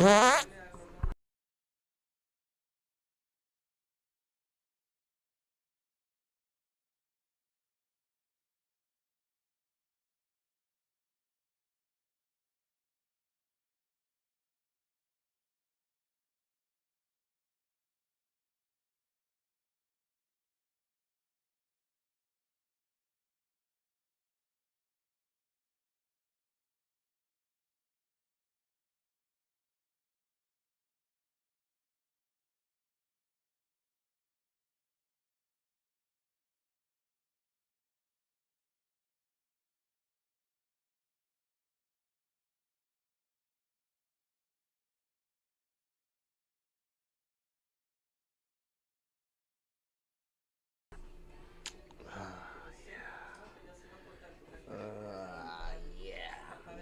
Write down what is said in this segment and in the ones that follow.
Yeah.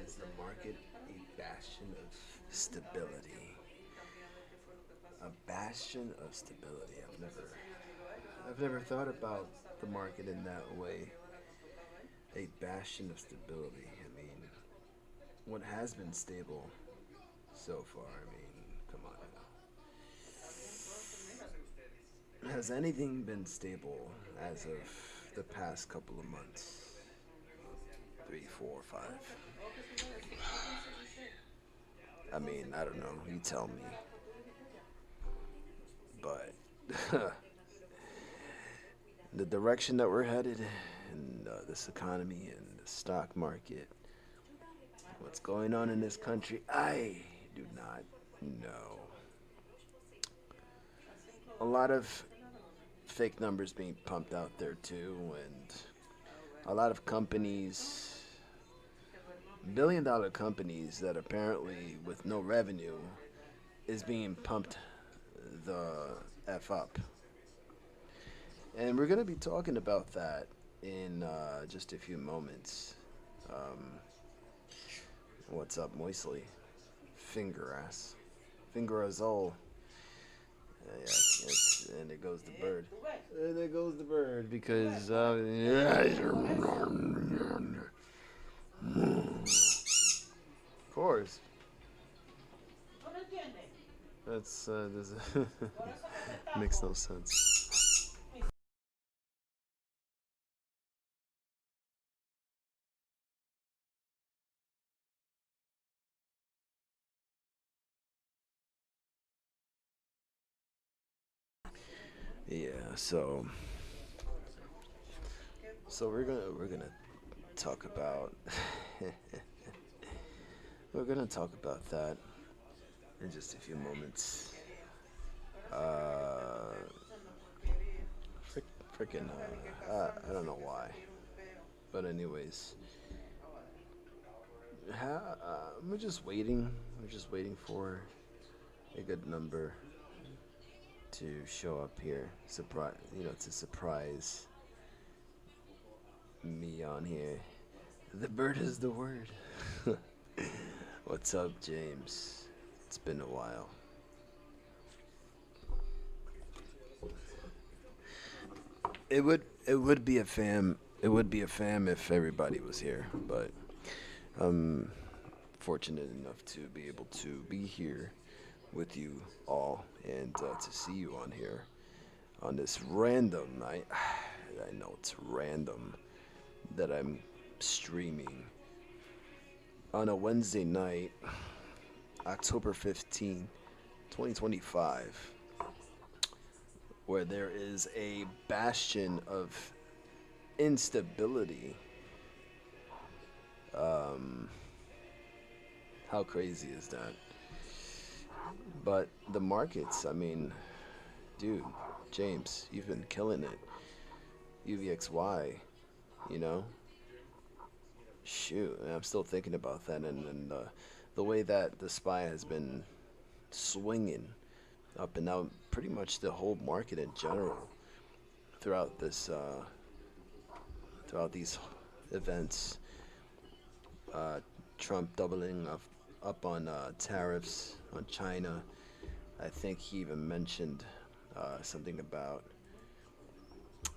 Is the market a bastion of stability? A bastion of stability. I've never thought about the market in that way. A bastion of stability. I mean, what has been stable so far? I mean, come on now. Has anything been stable as of the past couple of months? Three, four, five. I mean, I don't know. You tell me. But the direction that we're headed in this economy and the stock market, what's going on in this country, I do not know. A lot of fake numbers being pumped out there too, and a lot of companies, billion-dollar companies that apparently with no revenue is being pumped the F up. And we're going to be talking about that in just a few moments. Um, what's up, Moisley? Finger ass. Finger as all. Yeah, and there goes the bird. And there goes the bird because. Of course. That's. Makes no sense. Yeah, so we're gonna talk about we're gonna talk about that in just a few moments. Uh, frick, Freaking I don't know why, but anyways, we're just waiting. We're just waiting for a good number to show up here. Surprise, to surprise me on here. The bird is the word. What's up, James? It's been a while. It would be a fam. It would be a fam if everybody was here, but I'm fortunate enough to be able to be here with you all and to see you on here on this random night. I know it's random that I'm streaming on a Wednesday night, October 15th, 2025, where there is a bastion of instability. Um, how crazy is that? But the markets, I mean, dude, James, you've been killing it. UVXY, you know? Shoot, I'm still thinking about that, and the way that the SPY has been swinging up and down pretty much the whole market in general throughout throughout these events. Uh, Trump doubling up on tariffs on China. I think he even mentioned something about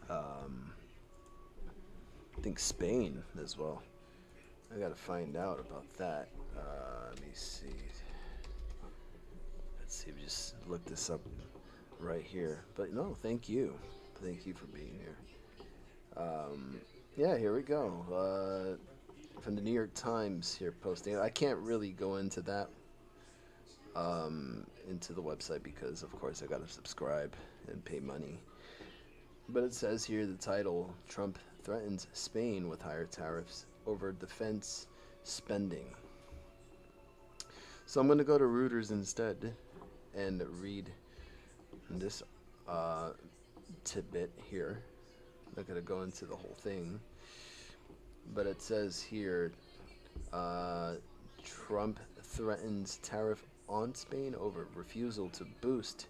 um, I think Spain as well. I gotta find out about that. Let me see. Let's see, we just looked this up right here. But no, thank you for being here. Yeah, here we go. From the New York Times here posting. I can't really go into that into the website because of course I gotta subscribe and pay money. But it says here the title: Trump threatens Spain with higher tariffs over defense spending. So I'm gonna go to Reuters instead and read this uh, tidbit here. I'm not gonna go into the whole thing, but it says here uh, Trump threatens tariff on Spain over refusal to boost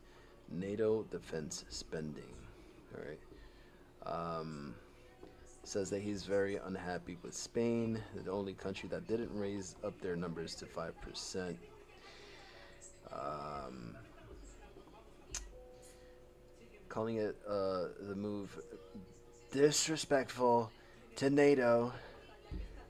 NATO defense spending. All right. Um, Says that he's very unhappy with Spain, the only country that didn't raise up their numbers to 5%. Um, Calling it the move disrespectful to NATO.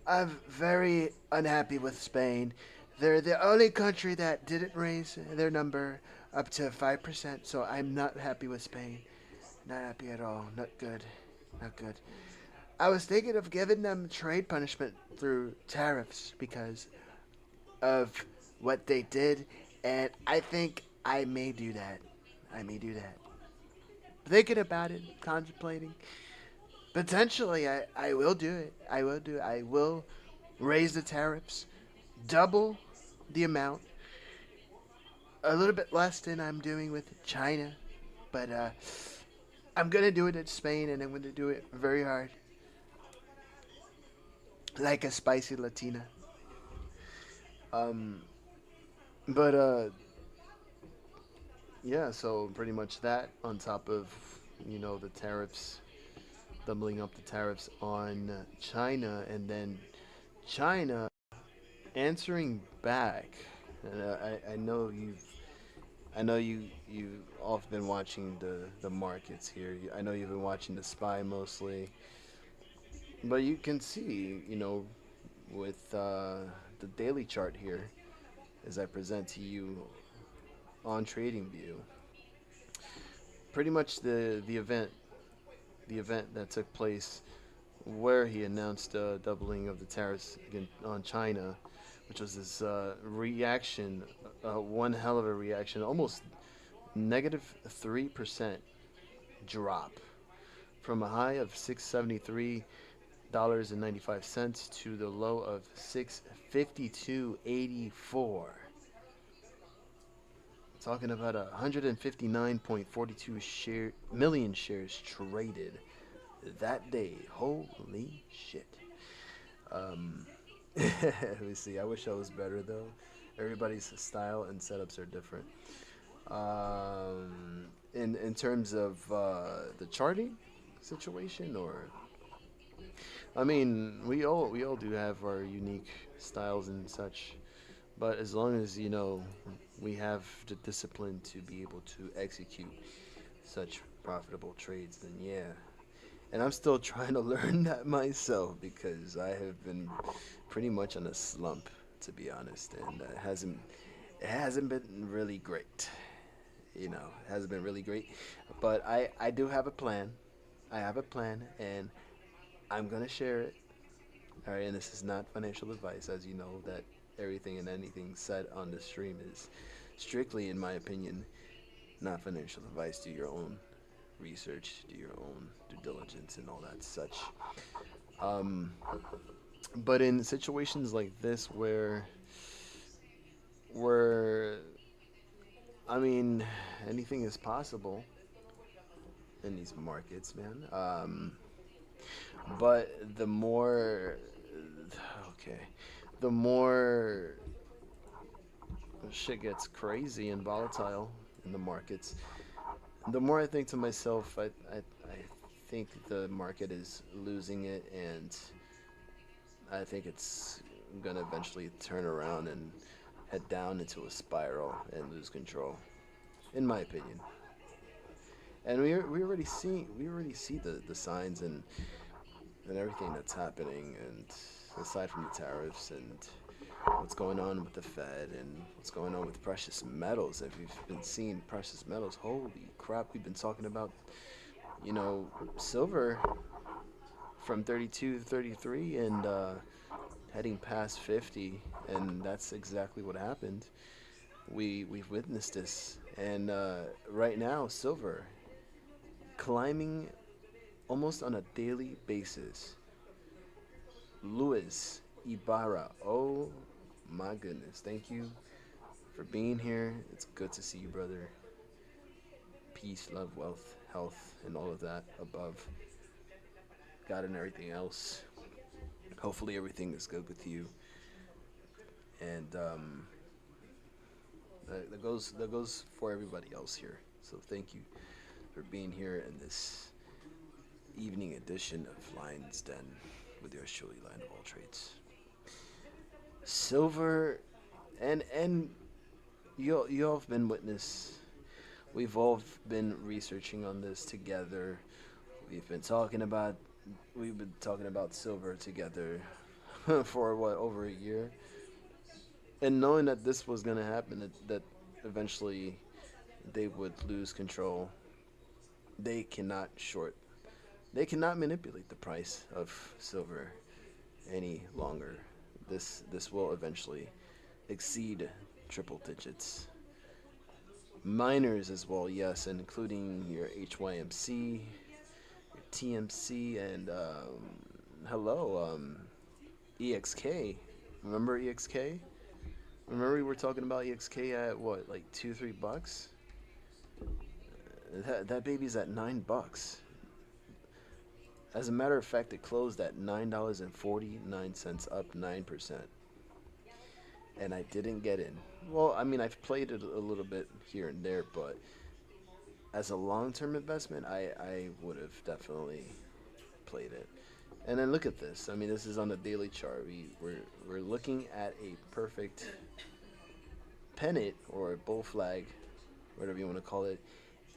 I'm very unhappy with Spain. They're the only country that didn't raise their number up to 5%, so I'm not happy with Spain. Not happy at all. Not good. Not good. I was thinking of giving them trade punishment through tariffs because of what they did, and I think I may do that. I may do that. Thinking about it, contemplating. Potentially, I will do it. I will do it. I will raise the tariffs, double the amount, a little bit less than I'm doing with China, but I'm gonna do it in Spain, and I'm gonna do it very hard, like a spicy Latina. Um, but yeah, so pretty much that on top of the tariffs, doubling up the tariffs on China, and then China answering back. And I know you all have been watching the markets here. I know you've been watching the SPY mostly, but you can see with the daily chart here as I present to you on TradingView, pretty much the event that took place where he announced doubling of the tariffs on China, which was this reaction, one hell of a reaction, almost negative 3% drop from a high of $673.95 to the low of 652.84. Talking about 159.42 million shares traded that day. Holy shit. Let me see. I wish I was better though. Everybody's style and setups are different. In terms of the charting situation, or I mean, we all do have our unique styles and such, but as long as we have the discipline to be able to execute such profitable trades, then yeah. And I'm still trying to learn that myself because I have been pretty much on a slump, to be honest, and it hasn't been really great. It hasn't been really great, but I do have a plan. I have a plan, and I'm gonna share it. All right, and this is not financial advice, as you know that everything and anything said on the stream is strictly, in my opinion, not financial advice. Do your own research, do your own due diligence, and all that such. Um, but in situations like this, where I mean, anything is possible in these markets, man. But okay, the more shit gets crazy and volatile in the markets, the more I think to myself, I think the market is losing it, and I think it's gonna eventually turn around and head down into a spiral and lose control, in my opinion. And we already see the signs and everything that's happening, and aside from the tariffs and what's going on with the Fed and what's going on with precious metals. If you've been seeing precious metals, holy crap, we've been talking about, you know, silver from 32 to 33 and heading past 50, and that's exactly what happened. We've witnessed this, and right now silver climbing almost on a daily basis. Luis Ibarra, oh my goodness, thank you for being here. It's good to see you, brother. Peace, love, wealth, health, and all of that above. God and everything else. Hopefully everything is good with you, and that goes for everybody else here. So thank you for being here in this evening edition of Lion's Den with yours truly, Lion of All Trades. Silver, and you all have been witness. We've all been researching on this together. We've been talking about we've been talking about silver together for what, over a year, and knowing that this was gonna happen, that eventually they would lose control. They cannot short. They cannot manipulate the price of silver any longer. This will eventually exceed triple digits. Miners as well, yes, including your HYMC, your TMC, and hello, EXK. Remember EXK? Remember we were talking about EXK at what, like $2-3? That baby's at $9. As a matter of fact, it closed at $9.49, up 9%. And I didn't get in. Well, I mean, I've played it a little bit here and there, but as a long-term investment, I would have definitely played it. And then look at this. I mean, this is on the daily chart. We're looking at a perfect pennant or a bull flag, whatever you want to call it,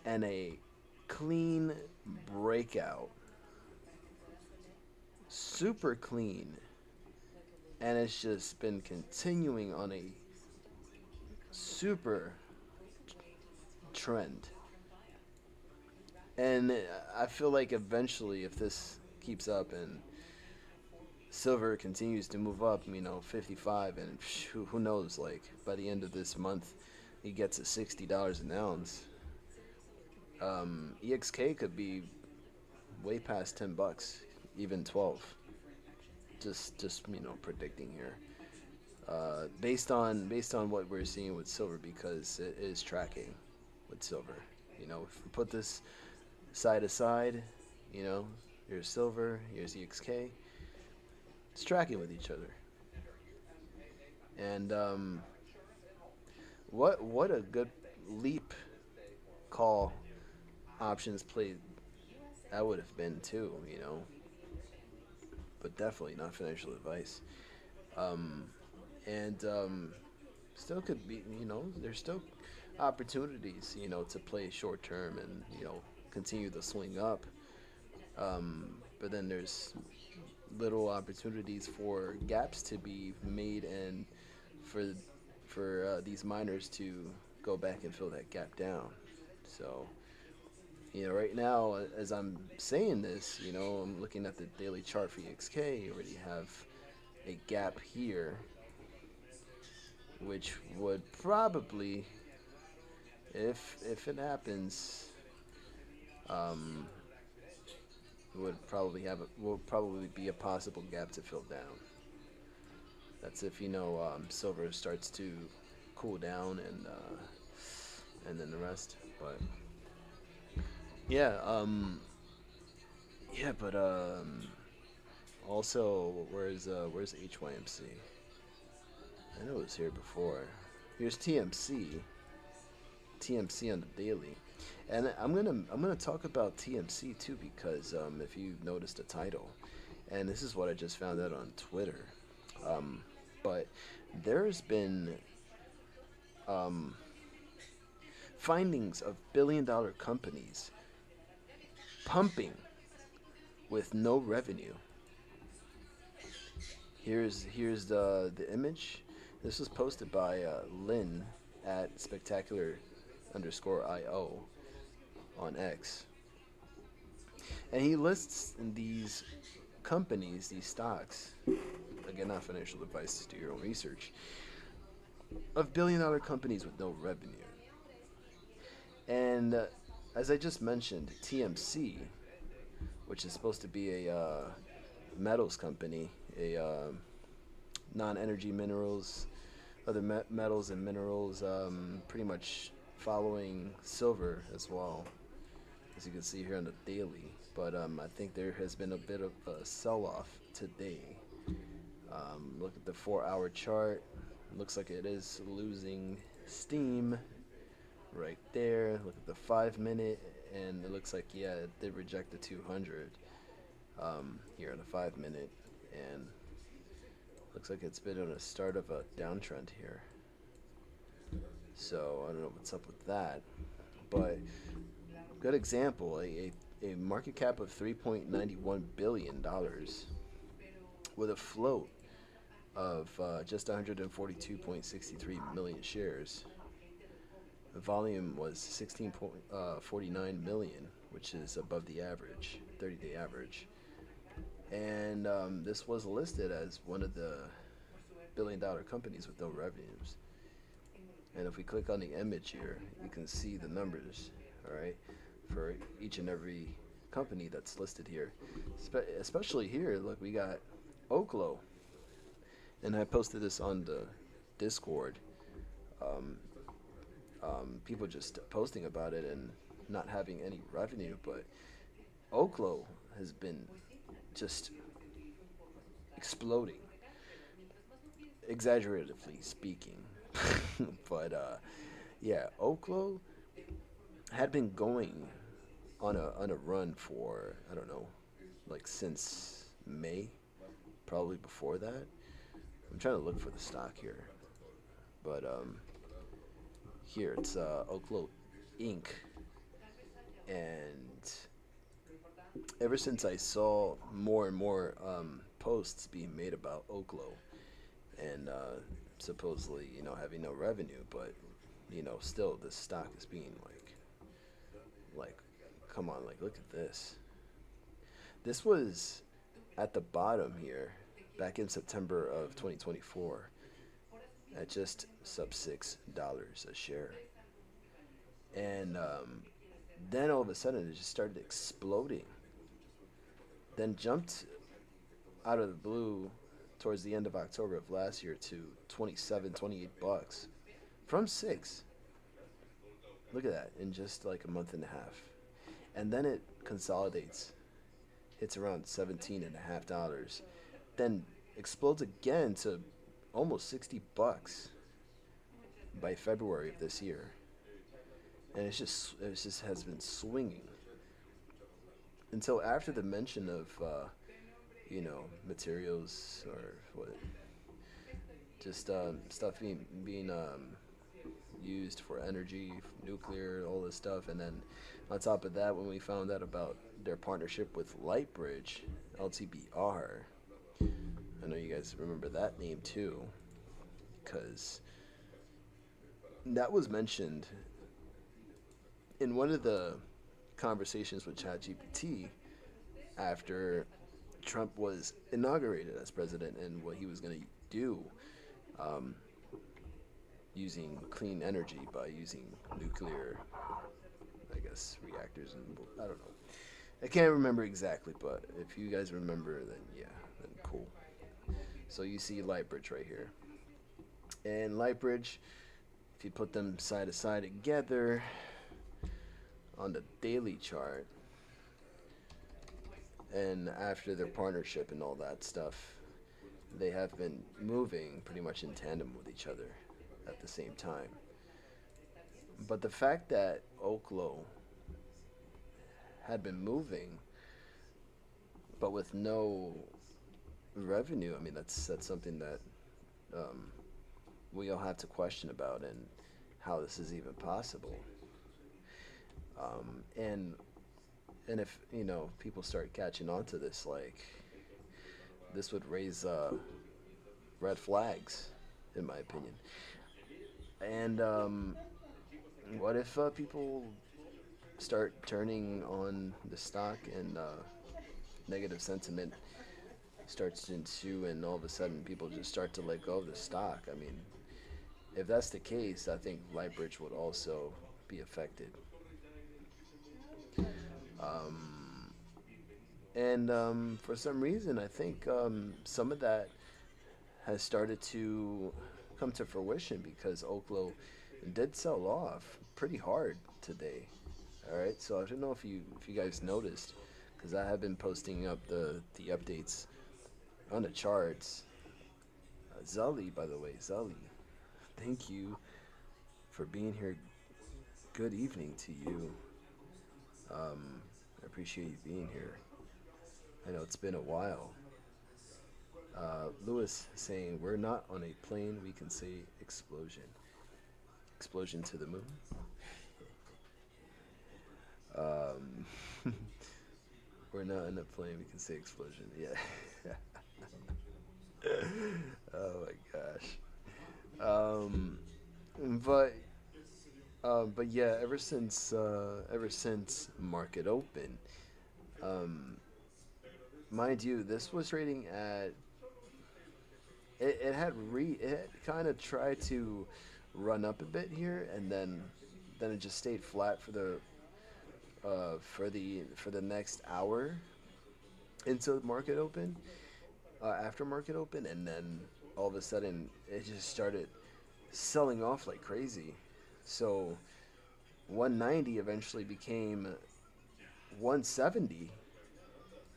and a clean breakout. Super clean. And it's just been continuing on a super trend. And I feel like eventually, if this keeps up and silver continues to move up, 55, and who knows, like by the end of this month, it gets to $60 an ounce. EXK could be way past $10, even 12. Just predicting here. Based on what we're seeing with silver, because it is tracking with silver. If we put this side to side, here's silver, here's EXK. It's tracking with each other. And what a good leap call options play that would have been too. But definitely not financial advice. And still could be, there's still opportunities, to play short term and, continue the swing up. But then there's little opportunities for gaps to be made, and for these miners to go back and fill that gap down. So, right now, as I'm saying this, I'm looking at the daily chart for EXK. You already have a gap here, which would probably, if it happens, um, will probably be a possible gap to fill down. That's if silver starts to cool down, and then the rest. But yeah, but also, where's HYMC? I know it was here before. Here's TMC. TMC on the daily, and I'm gonna talk about TMC too, because if you noticed the title, and this is what I just found out on Twitter, but there's been findings of billion-dollar companies pumping with no revenue. Here's the image. This was posted by Lynn at spectacular underscore IO on X. And he lists these companies, these stocks, again, not financial advice, do your own research, of billion-dollar companies with no revenue. And as I just mentioned, TMC, which is supposed to be a metals company, a non-energy minerals, other metals and minerals, pretty much following silver as well, as you can see here on the daily. But I think there has been a bit of a sell-off today. Look at the 4-hour chart. It looks like it is losing steam right there. Look at the 5-minute, and it looks like, yeah, it did reject the 200 here on the 5-minute, and looks like it's been on a start of a downtrend here. So I don't know what's up with that, but good example, a market cap of $3.91 billion with a float of just 142.63 million shares. The volume was 16.49 million, which is above the average, 30-day average. And this was listed as one of the billion-dollar companies with no revenues. And if we click on the image here, you can see the numbers, all right, for each and every company that's listed here. Especially here, look, we got Oklo. And I posted this on the Discord. People just posting about it and not having any revenue, but Oklo has been just exploding, exaggeratively speaking. But yeah, Oklo had been going on a run for, I don't know, like since May, probably before that. I'm trying to look for the stock here, but here it's Oklo Inc. And ever since I saw more and more posts being made about Oklo, and supposedly, having no revenue, but still this stock is being like, come on, like, look at this. This was at the bottom here back in September of 2024 at just sub $6 a share, and then all of a sudden it just started exploding, then jumped out of the blue towards the end of October of last year to 27, 28 bucks from 6. Look at that, in just like a month and a half. And then it consolidates, hits around $17.50, then explodes again to almost 60 bucks by February of this year. And it just has been swinging until after the mention of materials, or what, just stuff being used for energy, nuclear, all this stuff. And then on top of that, when we found out about their partnership with Lightbridge, LTBR, I know you guys remember that name too, because that was mentioned in one of the conversations with ChatGPT after Trump was inaugurated as president, and what he was going to do using clean energy by using nuclear, I guess, reactors, and I don't know. I can't remember exactly, but if you guys remember, then yeah, then cool. So you see Lightbridge right here. And Lightbridge, if you put them side to side together on the daily chart, and after their partnership and all that stuff, they have been moving pretty much in tandem with each other at the same time. But the fact that Oklo had been moving but with no revenue, I mean, that's something that we all have to question about, and how this is even possible. And if people start catching on to this, like, this would raise red flags, in my opinion. And what if people start turning on the stock and negative sentiment starts to ensue, and all of a sudden people just start to let go of the stock? I mean, if that's the case, I think Lightbridge would also be affected. Um, and for some reason, I think some of that has started to come to fruition because Oklo did sell off pretty hard today. All right, so I don't know if you guys noticed, because I have been posting up the updates on the charts. Zully, by the way, Zully, thank you for being here. Good evening to you. I appreciate you being here. I know it's been a while. Lewis saying we're not on a plane. We can say explosion. Explosion to the moon. Um, we're not in a plane. We can say explosion. Yeah. Oh my gosh. Um, but but yeah, ever since market open, um, mind you, this was trading at it had kind of tried to run up a bit here, and then it just stayed flat for the next hour until market open, after market open, and then all of a sudden it just started selling off like crazy. So 190 eventually became 170,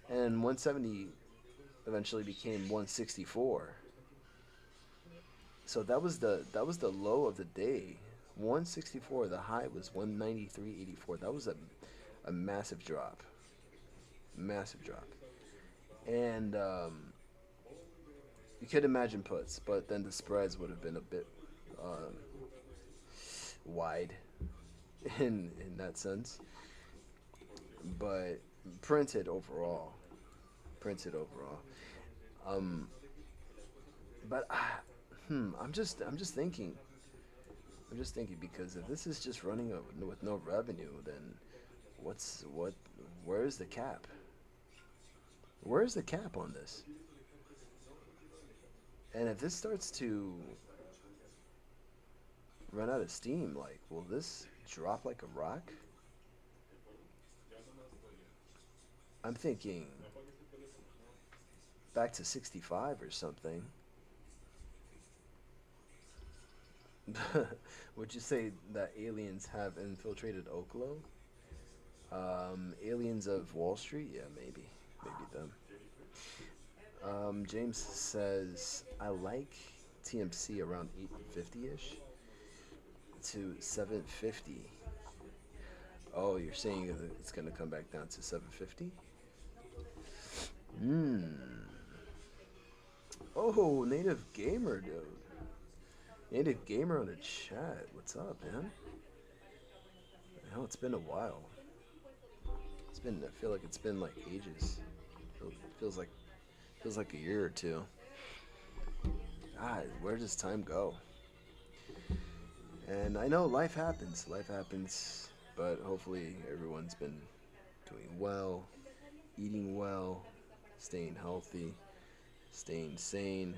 and 170 eventually became 164. So that was the low of the day. 164. The high was 193.84. That was a massive drop. Massive drop. And you could imagine puts, but then the spreads would have been a bit um, wide in that sense. But printed overall, printed overall. Um, but I'm just thinking. I'm just thinking, because if this is just running with no revenue, then what's what? Where's the cap? Where's the cap on this? And if this starts to run out of steam, like, will this drop like a rock? I'm thinking back to 65 or something. Would you say that aliens have infiltrated Oklo? Aliens of Wall Street? Yeah, maybe them. James says I like TMC around 850-ish to 750. Oh, you're saying that it's gonna come back down to 750? Hmm. Oh, native gamer, dude. Native gamer on the chat. What's up, man? I know it's been a while. It's been. I feel like it's been like ages. It feels like a year or two. God, where does time go? And I know life happens. Life happens. But hopefully everyone's been doing well, eating well, staying healthy, staying sane,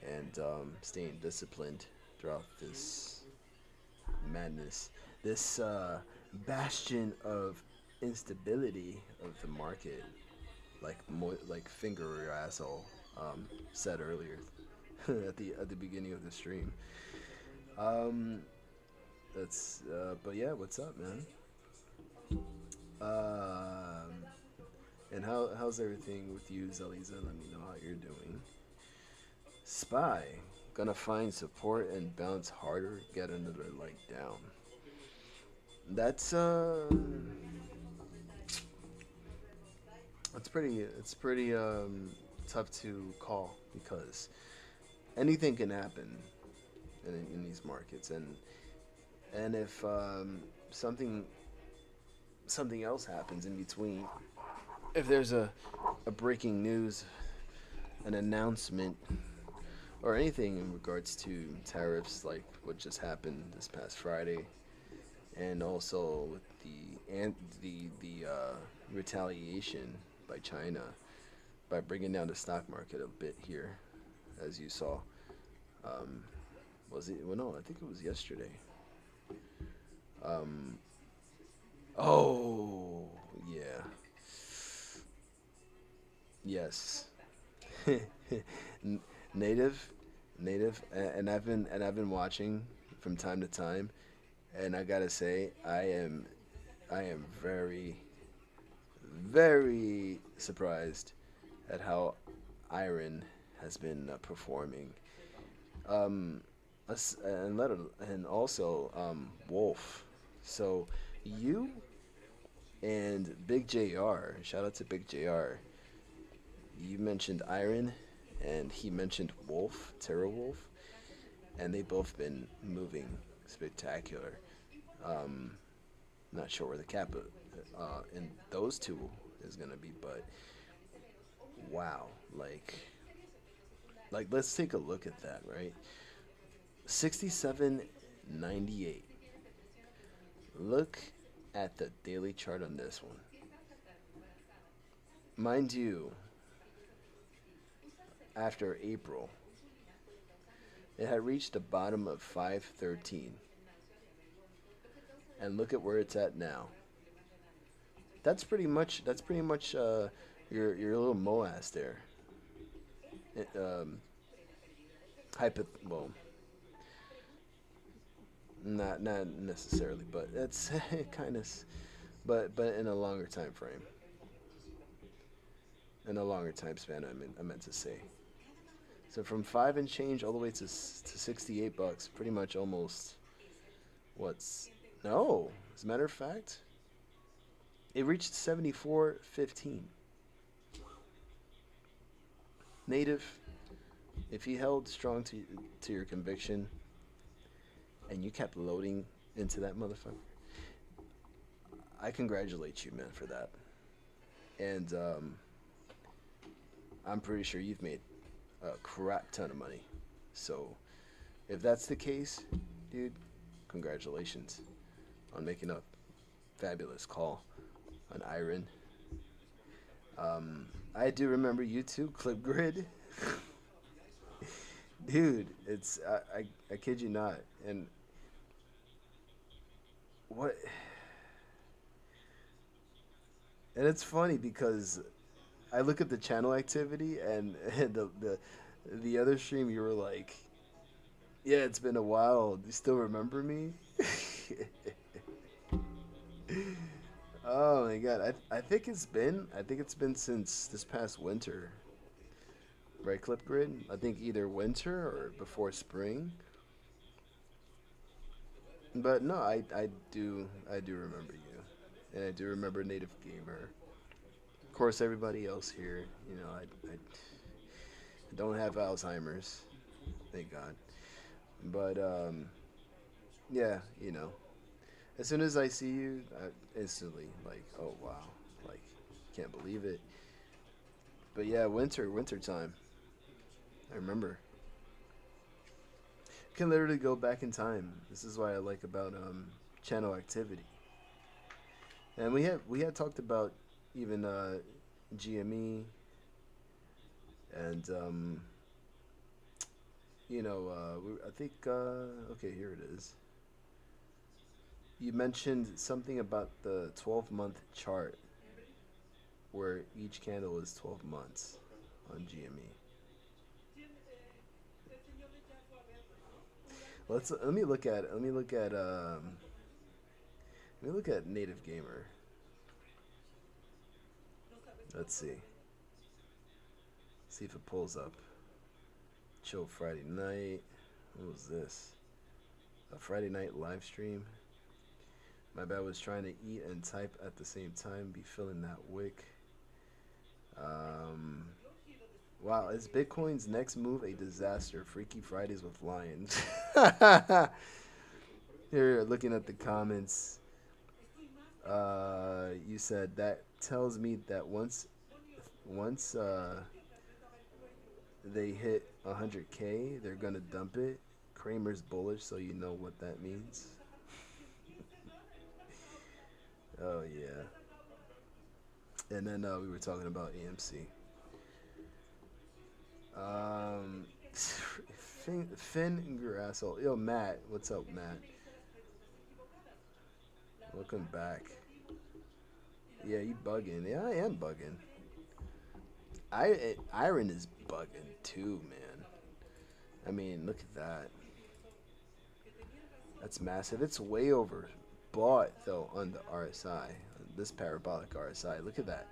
and staying disciplined throughout this madness, this bastion of instability of the market, like finger your asshole said earlier at the beginning of the stream. Um, that's but yeah, what's up, man? Um, and how's everything with you, Zeliza? Let me know how you're doing. Spy gonna find support and bounce harder, get another leg down. That's it's pretty tough to call, because anything can happen in these markets, and if something else happens in between, if there's a breaking news, an announcement, or anything in regards to tariffs, like what just happened this past Friday, and also with the retaliation by China by bringing down the stock market a bit here, as you saw. Um, was it? Well, no, I think it was yesterday. Um, oh, yeah, yes, N- native, native, and I've been watching from time to time, and I gotta say, I am very, very surprised at how Iron has been performing. Um, and also Wolf. So you and Big JR, shout out to Big JR. You mentioned Iron, and he mentioned Wolf, Terra Wolf, and they both been moving spectacular. Um, Not sure where the cap in those two is gonna be, but wow, like let's take a look at that, right? 67.98. Look at the daily chart on this one. Mind you, after April, it had reached the bottom of 513, and look at where it's at now. That's pretty much your little moas there. It, well, not necessarily, but it's kind of, but in a longer time frame, in a longer time span. I meant to say. So from five and change all the way to $68, pretty much almost what's no. As a matter of fact, it reached 74.15. Native, if you held strong to your conviction and you kept loading into that motherfucker, I congratulate you, man, for that. And I'm pretty sure you've made a crap ton of money. So if that's the case, dude, congratulations on making a fabulous call on Iron. I do remember you too, Clip Grid. Dude, it's I kid you not. And what and it's funny because I look at the channel activity and, and the other stream you were like, "Yeah, it's been a while. Do you still remember me?" Oh my god. I think it's been since this past winter. Right, Clip Grid? I think either winter or before spring. But no, I do remember you. And I do remember Native Gamer. Of course everybody else here, I don't have Alzheimer's, thank God. But yeah, as soon as I see you, I instantly like, oh wow, like can't believe it. But yeah, winter time. I remember. Can literally go back in time. This is why I like about channel activity. And we had talked about even GME and I think okay, here it is. You mentioned something about the 12-month chart where each candle is 12 months on GME. Let me look at Native Gamer. Let's see. See if it pulls up. Chill Friday night. What was this? A Friday night live stream. My bad, was trying to eat and type at the same time. Be feeling that wick. Um, wow, is Bitcoin's next move a disaster? Freaky Fridays with Lions. Here, looking at the comments, you said that tells me that once they hit 100K, they're gonna dump it. Kramer's bullish, so you know what that means. Oh yeah. And then we were talking about AMC. Um, Finn Grassel. Yo, Matt. What's up, Matt? Welcome back. Yeah, you bugging. Yeah, I am bugging. Iron is bugging too, man. I mean, look at that. That's massive. It's way over bought though on the RSI. This parabolic RSI. Look at that.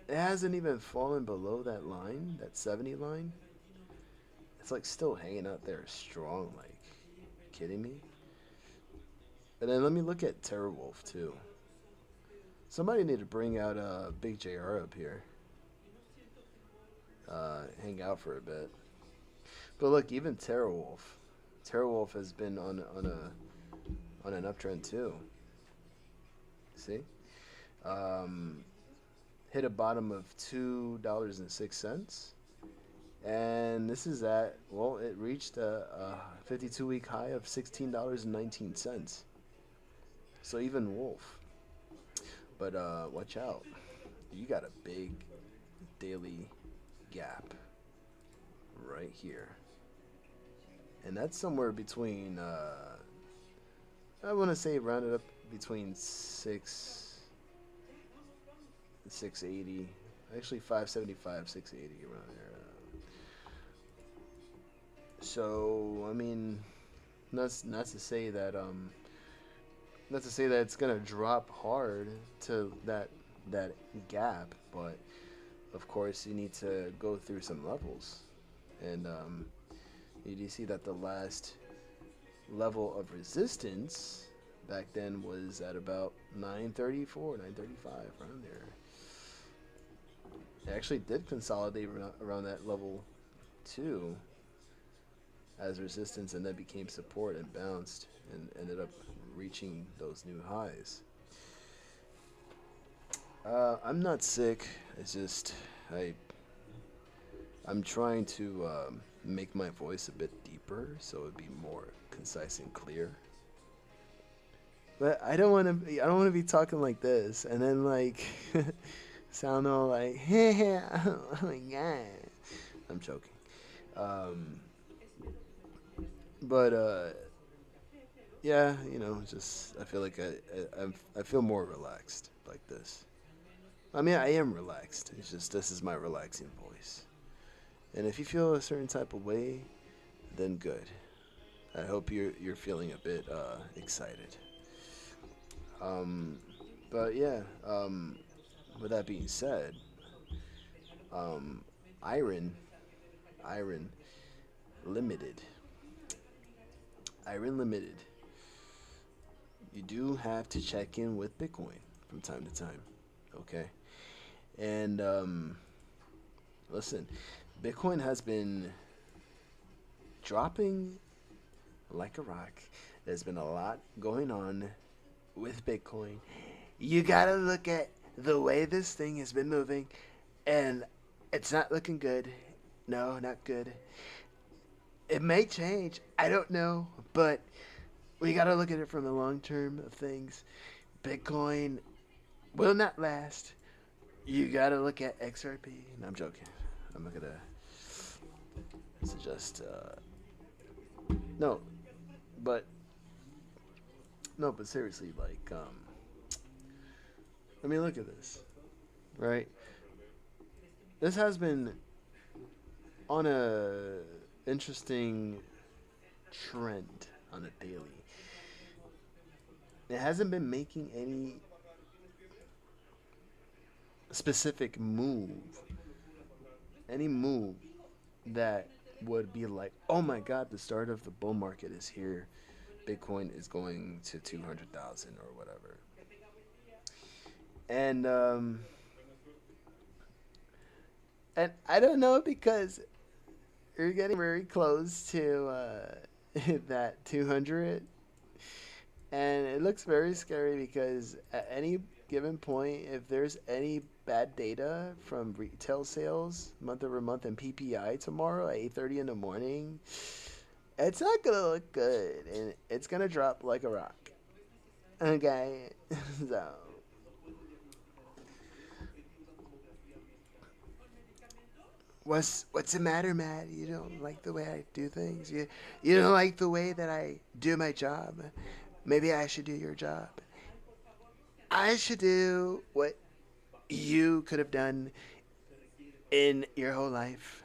It hasn't even fallen below that line, that 70 line. It's like still hanging out there strong. Like, kidding me? And then let me look at Terrawolf too. Somebody need to bring out Big JR up here. Hang out for a bit. But look, even Terrawolf. Terrawolf has been on an uptrend too. See? Hit a bottom of $2.06. And this is at, well, it reached a 52-week high of $16.19. So even Wolf. But watch out. You got a big daily gap right here. And that's somewhere between, I want to say rounded up between 680, actually 575, 680 around there. So I mean, not to say that it's gonna drop hard to that gap, but of course you need to go through some levels, and you do see that the last level of resistance back then was at about 934, 935, around there. It actually did consolidate around that level too as resistance, and then became support and bounced and ended up reaching those new highs. I'm not sick. It's just I'm trying to make my voice a bit deeper so it'd be more concise and clear. But I don't want to be talking like this and then like sound all like, oh my god. I'm joking. But yeah, just I feel like I feel more relaxed like this. I mean, I am relaxed. It's just this is my relaxing voice. And if you feel a certain type of way, then good. I hope you're feeling a bit excited. But yeah, with that being said, iron limited. Iron limited. You do have to check in with Bitcoin from time to time, okay? And listen, Bitcoin has been dropping like a rock. There's been a lot going on with Bitcoin. You gotta look at the way this thing has been moving, and it's not looking good. No, not good. It may change. I don't know, but we gotta look at it from the long term of things. Bitcoin will not last. You gotta look at XRP. No, I'm joking. I'm not gonna suggest. No, but seriously, like, I mean, look at this, right? This has been on a interesting trend on a daily. It hasn't been making any specific move, any move that would be like, oh my god, the start of the bull market is here. Bitcoin is going to 200,000 or whatever. And I don't know, because you're getting very close to that 200, And it looks very scary because at any given point, if there's any bad data from retail sales month over month and PPI tomorrow at 8:30 in the morning, it's not gonna look good, and it's gonna drop like a rock. Okay, so what's the matter, Matt? You don't like the way I do things? You don't like the way that I do my job? Maybe I should do your job. I should do what you could have done in your whole life.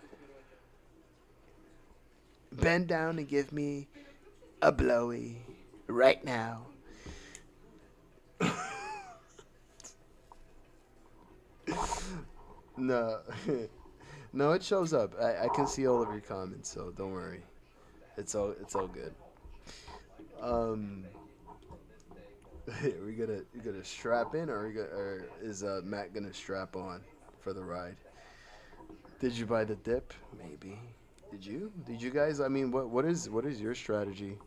Bend down and give me a blowy right now. No, no, it shows up. I can see all of your comments, so don't worry. It's all good. Um, are we gonna you gonna strap in, or is Matt gonna strap on for the ride? Did you buy the dip? Maybe. Did you? Did you guys? I mean, what is your strategy?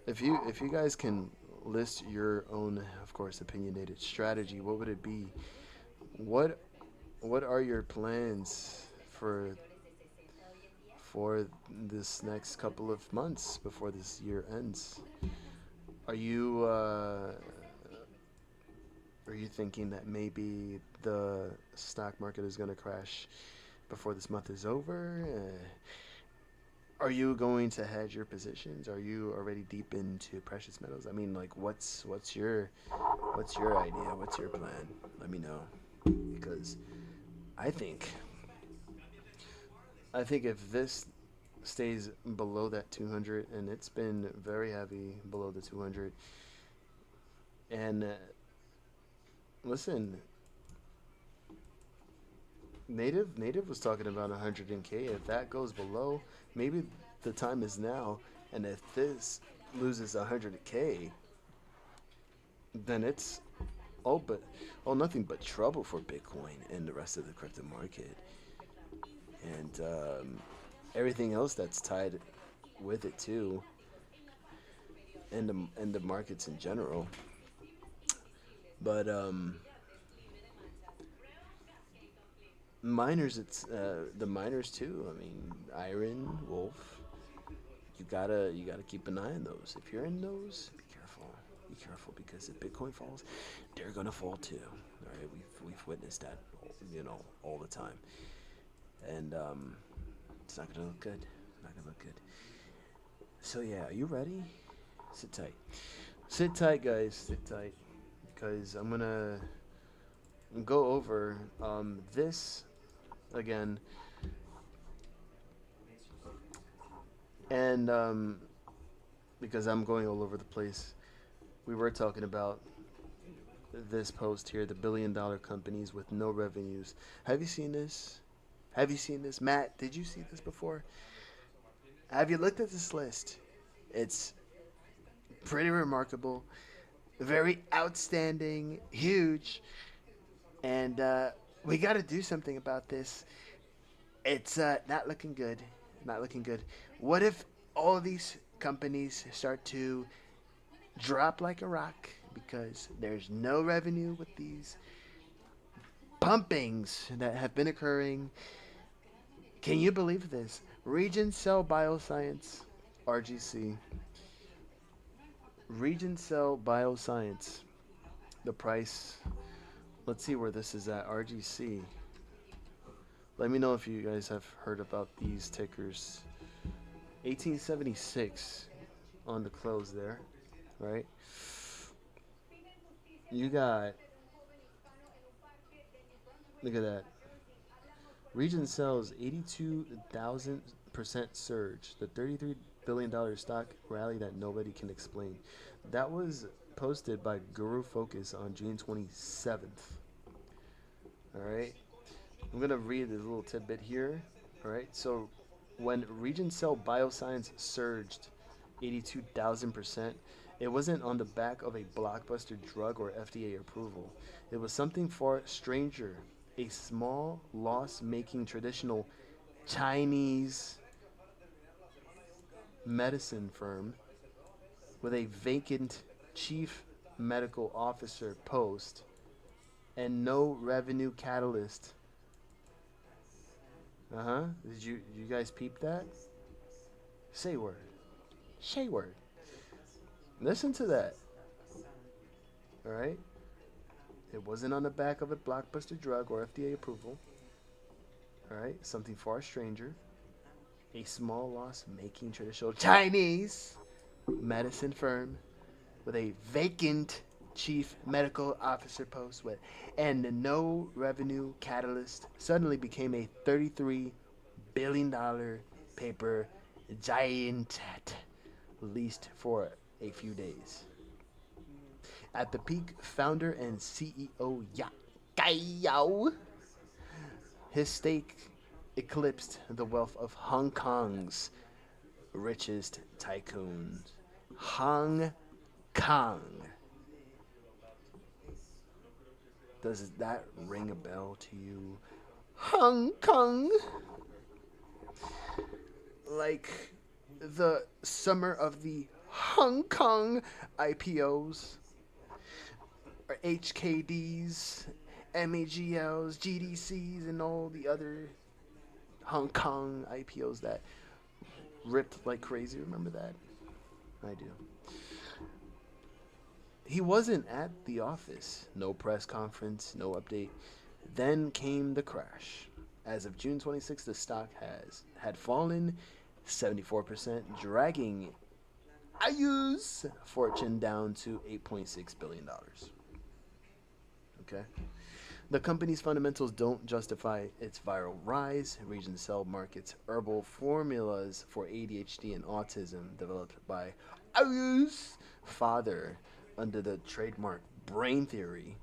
If you guys can list your own, of course, opinionated strategy, what would it be? What what are your plans for this next couple of months before this year ends? Are you are you thinking that maybe the stock market is going to crash before this month is over? Are you going to hedge your positions? Are you already deep into precious metals? I mean, like, what's your idea? What's your plan? Let me know, because I think I think if this stays below that 200, and it's been very heavy below the 200, and listen, Native was talking about 100K. If that goes below, maybe the time is now. And if this loses 100K, then it's all but all nothing but trouble for Bitcoin and the rest of the crypto market, and everything else that's tied with it too, and the markets in general. But miners, it's the miners too. I mean, Iron Wolf. You gotta keep an eye on those. If you're in those, be careful. Be careful, because if Bitcoin falls, they're gonna fall too. All right, we've witnessed that, all the time, and it's not gonna look good. Not gonna look good. So yeah, are you ready? Sit tight. Sit tight, guys. Sit tight, because I'm gonna go over this again, and because I'm going all over the place. We were talking about this post here, the billion-dollar companies with no revenues. Have you seen this? Have you seen this, Matt? Did you see this before? Have you looked at this list? It's pretty remarkable, very outstanding, huge, and we got to do something about this. It's not looking good. Not looking good. What if all these companies start to drop like a rock because there's no revenue with these pumpings that have been occurring? Can you believe this? Region Cell Bioscience, RGC. Region Cell Bioscience. The price. Let's see where this is at. RGC. Let me know if you guys have heard about these tickers. 1876 on the close there, right? You got, look at that. Region sells 82,000% surge. The $33 billion stock rally that nobody can explain. That was posted by Guru Focus on June 27th. All right. I'm going to read this little tidbit here. All right. So when Region Cell Bioscience surged 82,000%, it wasn't on the back of a blockbuster drug or FDA approval. It was something far stranger, a small, loss making traditional Chinese medicine firm with a vacant chief medical officer post and no revenue catalyst. Did you guys peep that? Say word. Say word. Listen to that. All right. It wasn't on the back of a blockbuster drug or FDA approval. All right. Something far stranger. A small loss making traditional Chinese medicine firm with a vacant chief medical officer post with and no revenue catalyst suddenly became a $33 billion paper giant leased for a few days. At the peak, founder and CEO Yao, his stake eclipsed the wealth of Hong Kong's richest tycoons. Hong Kong. Does that ring a bell to you? Hong Kong. Like the summer of the Hong Kong IPOs, or HKDs, MAGLs, GDCs, and all the other Hong Kong IPOs that ripped like crazy. Remember that? I do. He wasn't at the office. No press conference, no update. Then came the crash. As of June 26th, the stock had fallen 74%, dragging Ayu's fortune down to $8.6 billion. Okay? The company's fundamentals don't justify its viral rise. Region Cell markets herbal formulas for ADHD and autism developed by Ayu's father under the trademark Brain Theory.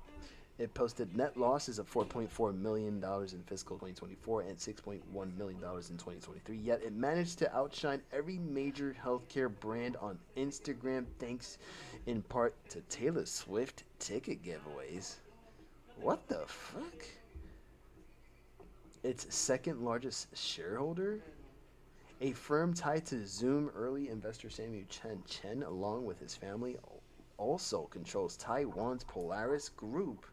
It posted net losses of $4.4 million in fiscal 2024 and $6.1 million in 2023, yet it managed to outshine every major healthcare brand on Instagram thanks in part to Taylor Swift ticket giveaways. What the fuck? Its second largest shareholder? A firm tied to Zoom early investor Samuel Chen, along with his family, also controls Taiwan's Polaris Group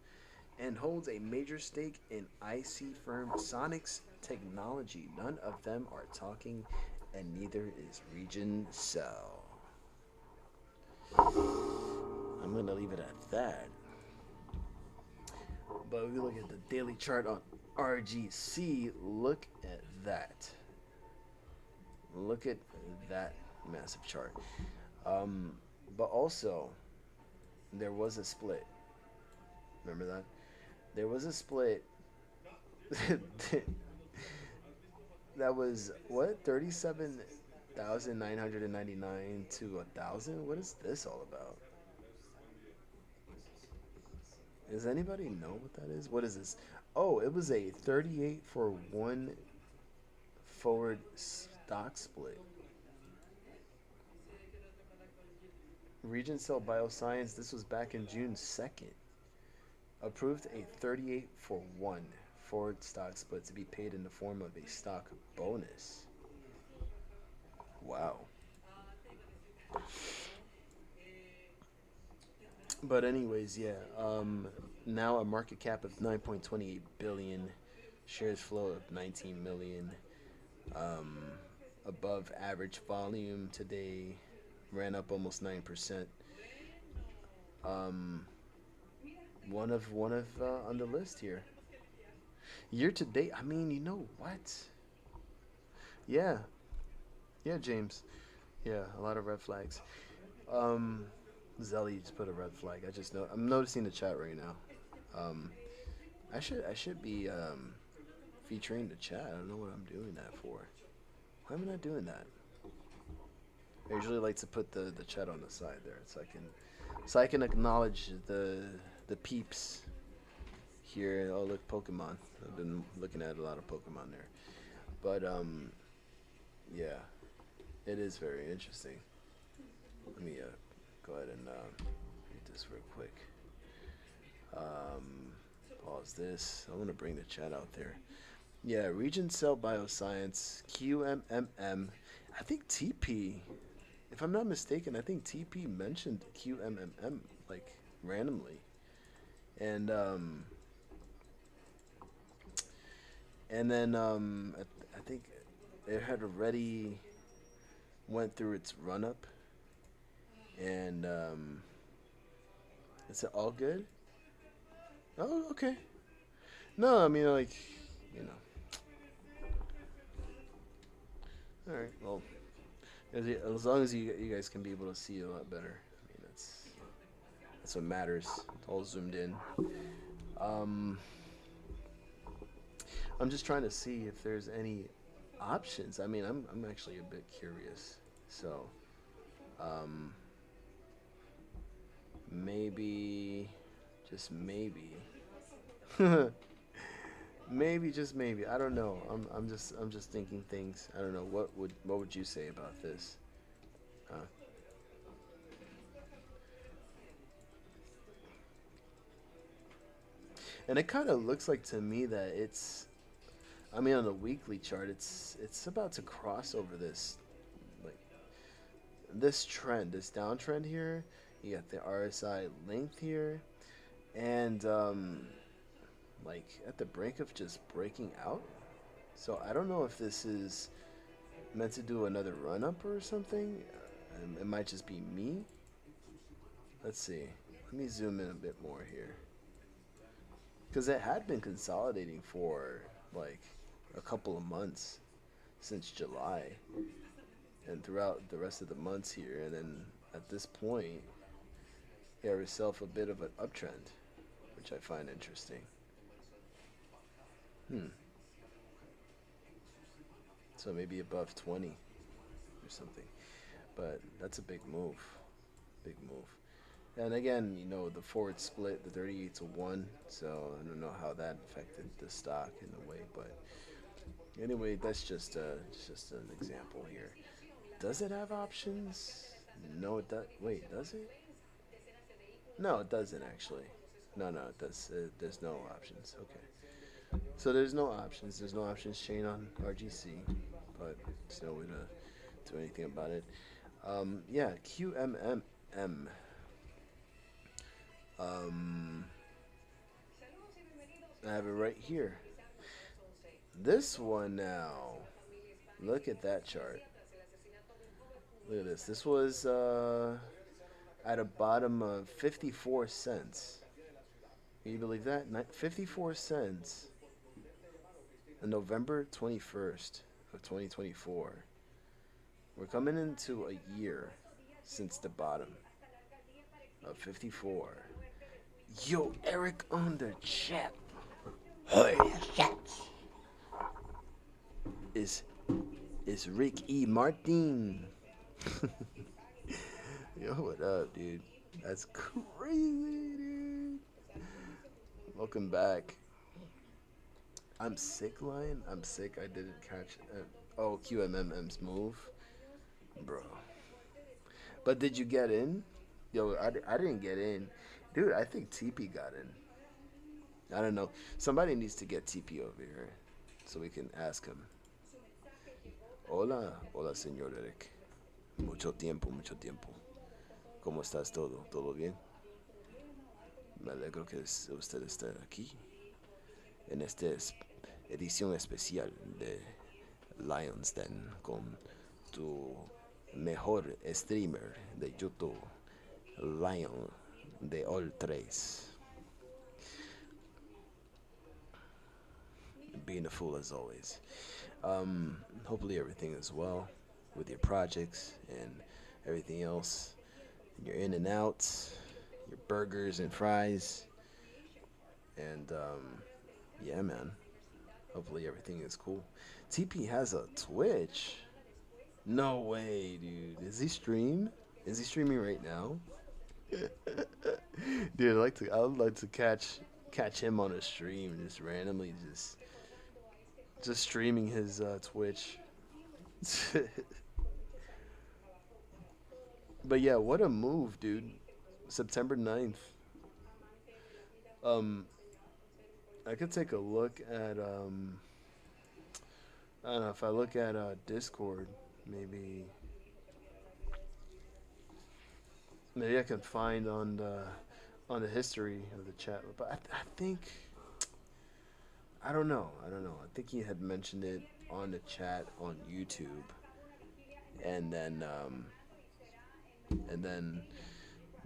and holds a major stake in IC firm Sonic's technology. None of them are talking, and neither is Region Cell. I'm going to leave it at that. But if you look at the daily chart on RGC, look at that. Look at that massive chart. But also, there was a split. Remember that? There was a split. That was, what? 37,999 to 1,000? What is this all about? Does anybody know what that is? What is this? Oh, it was a 38 for 1 forward stock split. Region Cell Bioscience, this was back in June 2nd. Approved a 38 for 1 forward stock split to be paid in the form of a stock bonus. Wow. But anyways, yeah. Now a market cap of 9.28 billion, shares flow of 19 million. Above average volume today, ran up almost 9%. One of on the list here. Year to date, I mean, you know what? Yeah, James. Yeah, a lot of red flags. Zelly just put a red flag. I'm noticing the chat right now. I should be featuring the chat. I don't know what I'm doing that for. Why am I not doing that? I usually like to put the chat on the side there so I can acknowledge the peeps here. Oh, look, Pokemon. I've been looking at a lot of Pokemon there. But yeah, it is very interesting. Let me go ahead and read this real quick. Pause this. I want to bring the chat out there. Yeah, Region Cell Bioscience, QMMM. I think TP if I'm not mistaken, I think TP mentioned QMMM like randomly, and I think it had already went through its run up, and is it all good? Oh, okay. No, I mean like, you know, all right. Well, as long as you guys can be able to see a lot better, I mean that's what matters. It's all zoomed in. Um, I'm just trying to see if there's any options. I mean, I'm actually a bit curious. So, um, maybe, just maybe, maybe just maybe. I don't know. I'm just thinking things. I don't know. What would you say about this? Uh, and it kind of looks like to me that it's. I mean, on the weekly chart, it's about to cross over like this trend, this downtrend here. You got the RSI length here, and like at the brink of just breaking out. So I don't know if this is meant to do another run up or something. It might just be me. Let's see. Let me zoom in a bit more here. Because it had been consolidating for like a couple of months since July and throughout the rest of the months here. And then at this point, you have yourself a bit of an uptrend, which I find interesting. Hmm. So maybe above 20 or something. But that's a big move. Big move. And again, the forward split, the 38 to 1. So I don't know how that affected the stock in a way. But anyway, that's just an example here. Does it have options? No, it does. Wait, does it? No, it doesn't actually. No, no, it does. There's no options. Okay. So there's no options. There's no options chain on RGC, but there's no way to do anything about it. Yeah, QMMM. Um, I have it right here. This one now. Look at that chart. Look at this. This was at a bottom of 54 cents. Can you believe that? 54 cents on November 21st of 2024. We're coming into a year since the bottom of 54. Yo, Eric on the chat. Hey, chat. Is Rick E. Martin. Yo, what up, dude? That's crazy, dude. Welcome back. I'm sick, Lion. I'm sick. I didn't catch. Oh, QMMM's move, bro. But did you get in? Yo, I didn't get in, dude. I think TP got in. I don't know. Somebody needs to get TP over here so we can ask him. Hola, hola, señor Eric. Mucho tiempo, mucho tiempo. ¿Cómo estás todo? ¿Todo bien? Me alegro que usted esté aquí en esta edición especial de Lions Den con tu mejor streamer de YouTube, Lion de All Trades. Being a fool as always. Hopefully everything is well with your projects and everything else. Your in and outs, your burgers and fries, and yeah, man. Hopefully everything is cool. TP has a Twitch. No way, dude. Is he stream? Is he streaming right now? Dude, I would like to catch him on a stream, just randomly just streaming his Twitch. But yeah, what a move, dude. September 9th. Um, I could take a look at I don't know if I look at Discord, maybe Maybe I can find on the history of the chat, but I think I don't know. I don't know. I think he had mentioned it on the chat on YouTube, and then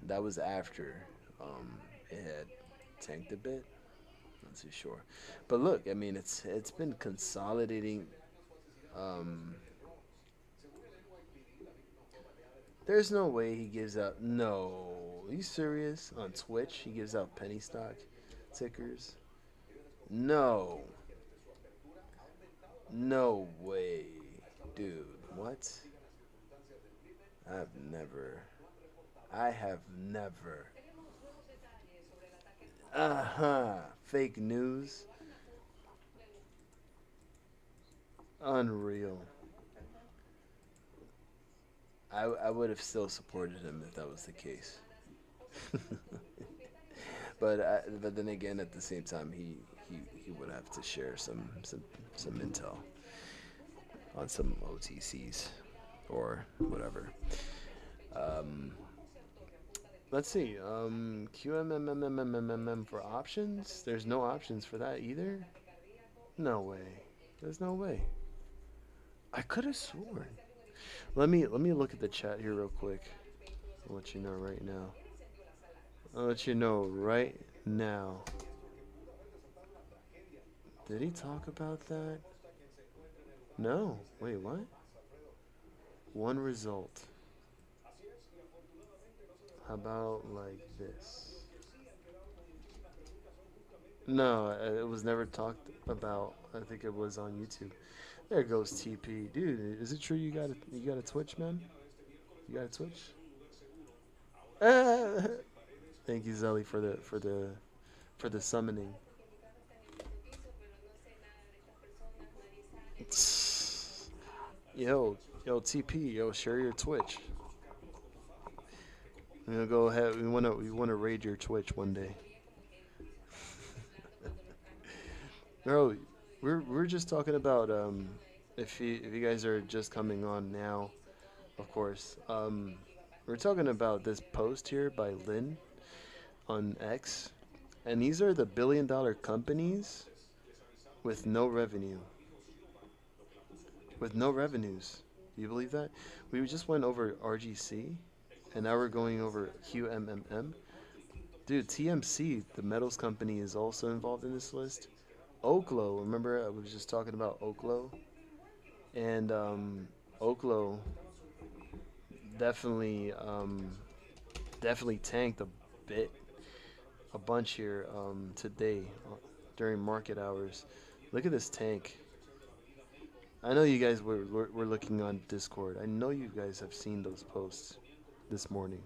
that was after it had tanked a bit. Not too sure, but look, I mean, it's been consolidating. Um, there's no way he gives out. No, are you serious? On Twitch, he gives out penny stock tickers. No, no way, dude. What? I've never. I have never. Uh huh. Fake news. Unreal. I would have still supported him if that was the case. But then again, at the same time, he would have to share some intel on some OTCs or whatever. Um, let's see. QMMMMMMM for options. There's no options for that either. No way. There's no way. I could have sworn. Let me look at the chat here real quick. I'll let you know right now. I'll let you know right now. Did he talk about that? No. Wait, what? One result. How about like this? No, it was never talked about. I think it was on YouTube. There goes TP, dude. Is it true you got a Twitch, man? You got a Twitch? Ah! Thank you, Zelly, for the summoning. Yo, yo, TP, yo, share your Twitch. We're gonna go ahead. We wanna raid your Twitch one day, bro. We're just talking about if you guys are just coming on now, of course. We're talking about this post here by Lynn on X, and these are the billion-dollar companies with no revenue, with no revenues. Do you believe that? We just went over RGC, and now we're going over QMMM. Dude, TMC, the metals company, is also involved in this list. Oklo, remember I was just talking about Oklo, and Oklo definitely definitely tanked a bit, a bunch here today during market hours. Look at this tank. I know you guys were looking on Discord. I know you guys have seen those posts this morning.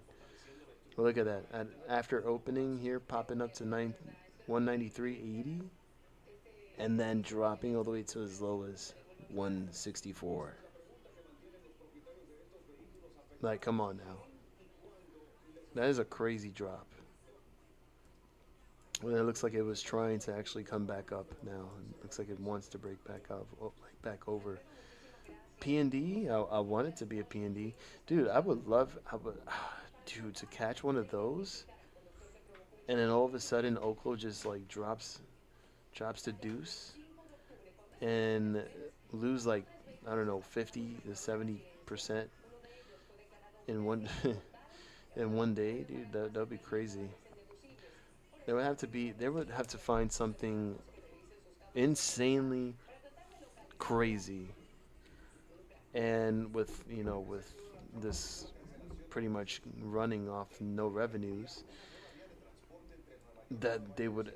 Well, look at that. After opening here, popping up to 193.80, and then dropping all the way to as low as 164. Like, come on now. That is a crazy drop. Well, it looks like it was trying to actually come back up now. It looks like it wants to break back up, like back over. PND, I want it to be a PND. Dude, dude, to catch one of those, and then all of a sudden Oklo just like drops to deuce, and lose like, I don't know, 50 to 70% in one in one day, dude. That'd be crazy. They would have to find something insanely crazy, and with this pretty much running off no revenues, that they would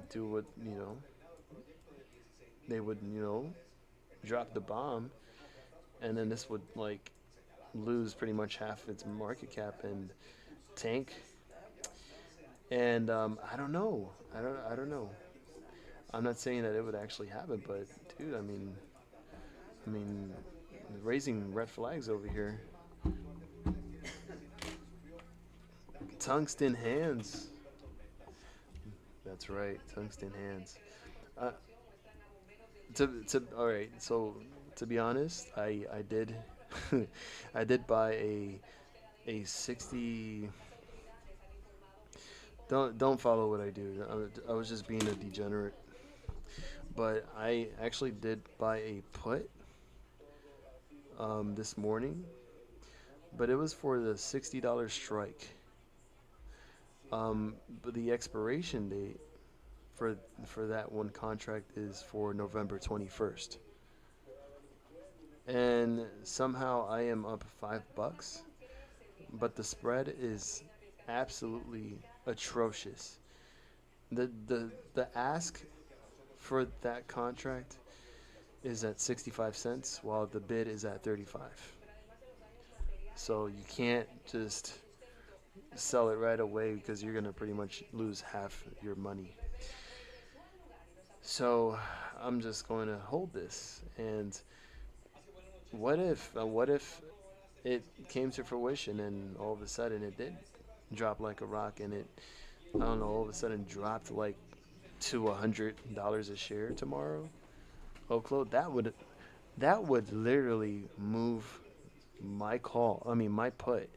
do what they would drop the bomb, and then this would like lose pretty much half its market cap and tank. And I don't know. I don't know. I'm not saying that it would actually happen, but dude, I mean, raising red flags over here. Tungsten hands. That's right, tungsten hands. Uh, all right. So to be honest, I did I did buy a 60. Don't follow what I do. I was just being a degenerate. But I actually did buy a put this morning, but it was for the $60 strike. But the expiration date for for that one contract is for November 21st. And somehow I am up $5, but the spread is absolutely atrocious. The ask for that contract is at 65 cents while the bid is at 35. So you can't just sell it right away because you're going to pretty much lose half your money. So I'm just going to hold this. And what if it came to fruition and all of a sudden it did drop like a rock and it, I don't know, all of a sudden dropped like to $100 a share tomorrow? Oklo, that would literally move my call. I mean my put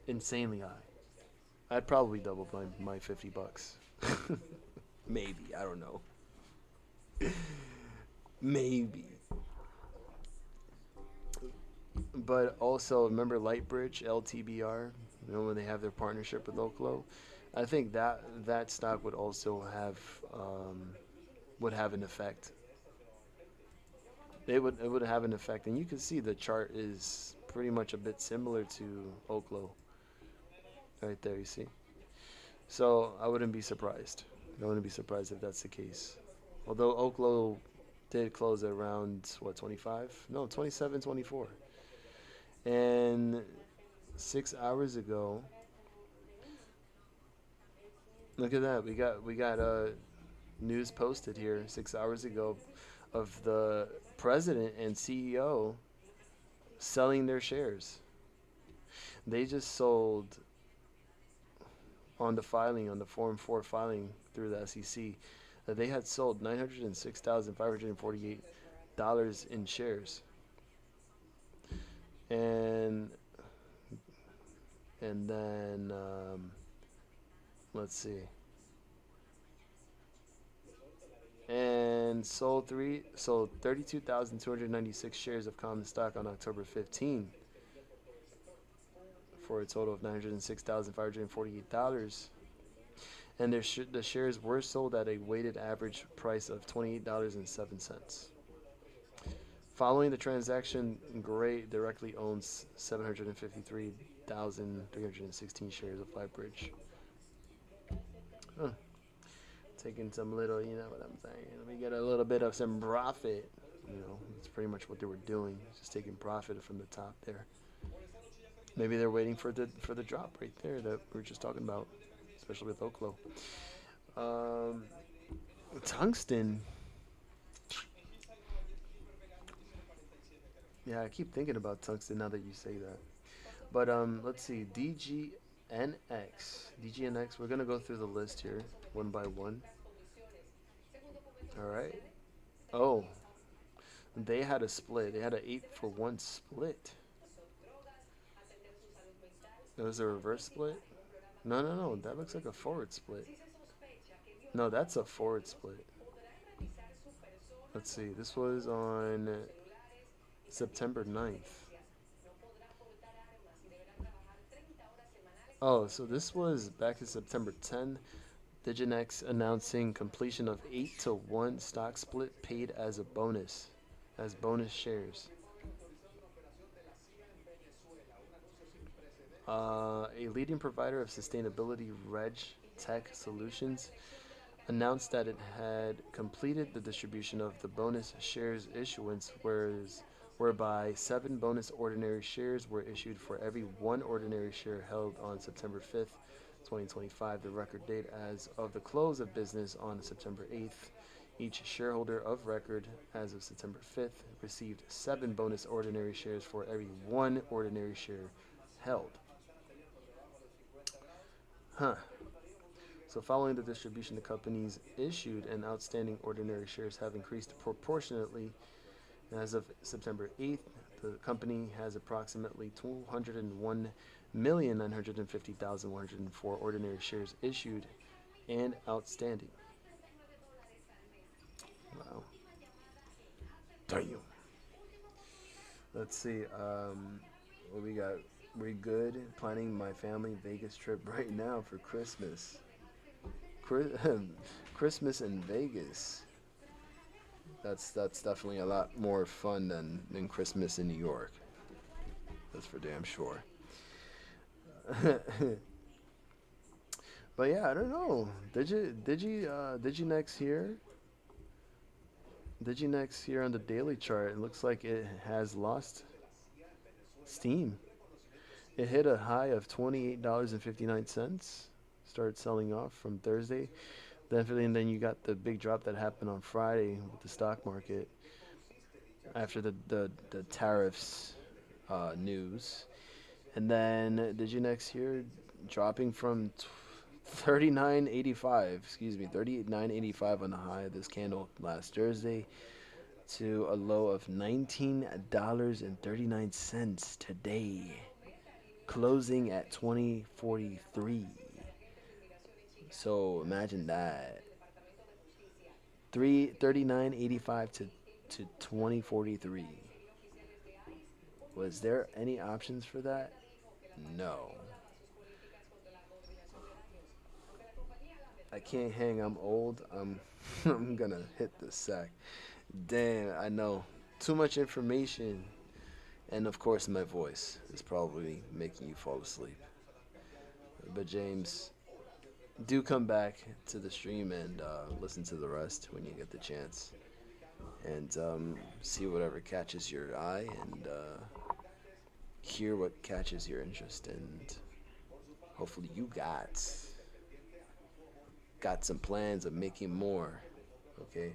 insanely high. I'd probably double my $50. Maybe, I don't know. Maybe. But also remember Lightbridge, LTBR, when they have their partnership with Oklo, I think that stock would have an effect. It would have an effect, and you can see the chart is pretty much a bit similar to Oklo right there. You see, so I wouldn't be surprised. I wouldn't be surprised if that's the case. Although Oklo did close at around what 25? No, 27, 24. And 6 hours ago, look at that. We got news posted here 6 hours ago of the president and CEO selling their shares. They just sold on the filing, on the Form 4 filing through the SEC, that they had sold $906,548 in shares. And then let's see, and sold 32,296 shares of common stock on October 15 for a total of $906,548. And the shares were sold at a weighted average price of $28.07. Following the transaction, Gray directly owns 753,316 shares of Lightbridge. Huh. Taking some little, you know what I'm saying? Let me get a little bit of some profit. That's pretty much what they were doing, just taking profit from the top there. Maybe they're waiting for the drop right there that we were just talking about, especially with Oklo. Um, Tungsten. Yeah, I keep thinking about tungsten now that you say that. But let's see, DGNX. We're gonna go through the list here one by one. All right. Oh, they had a split. They had an 8-for-1 split. It was a reverse split. No, no, no. That looks like a forward split. No, that's a forward split. Let's see. This was on September 9th. Oh, so this was back in September 10th. Diginex announcing completion of 8-to-1 stock split paid as bonus shares. A leading provider of sustainability reg tech solutions announced that it had completed the distribution of the bonus shares issuance, whereby 7 bonus ordinary shares were issued for every 1 ordinary share held on September 5th, 2025, the record date as of the close of business on September 8th. Each shareholder of record as of September 5th received 7 bonus ordinary shares for every 1 ordinary share held. Huh. So following the distribution, the company's issued and outstanding ordinary shares have increased proportionately. And as of September 8th, The company has approximately 201,950,104 ordinary shares issued and outstanding. Wow. Damn. Let's see. What we got? We good. Planning my family Vegas trip right now for Christmas. Christmas in Vegas. That's definitely a lot more fun than Christmas in New York. That's for damn sure. But yeah, I don't know. Did you next hear? Did you next hear on the daily chart? It looks like it has lost steam. It hit a high of $28.59. Started selling off from Thursday. Definitely, and then you got the big drop that happened on Friday with the stock market after the tariffs news. And then did you next hear dropping from 39.85, excuse me, 38.985 on the high of this candle last Thursday to a low of $19.39 today, closing at 20.43. So imagine that. 39.85 to 20.43. Was there any options for that? No. I can't hang. I'm old. I'm gonna hit the sack. Damn, I know. Too much information. And of course, my voice is probably making you fall asleep. But James, do come back to the stream and listen to the rest when you get the chance. And see whatever catches your eye and hear what catches your interest. And hopefully you got some plans of making more. Okay?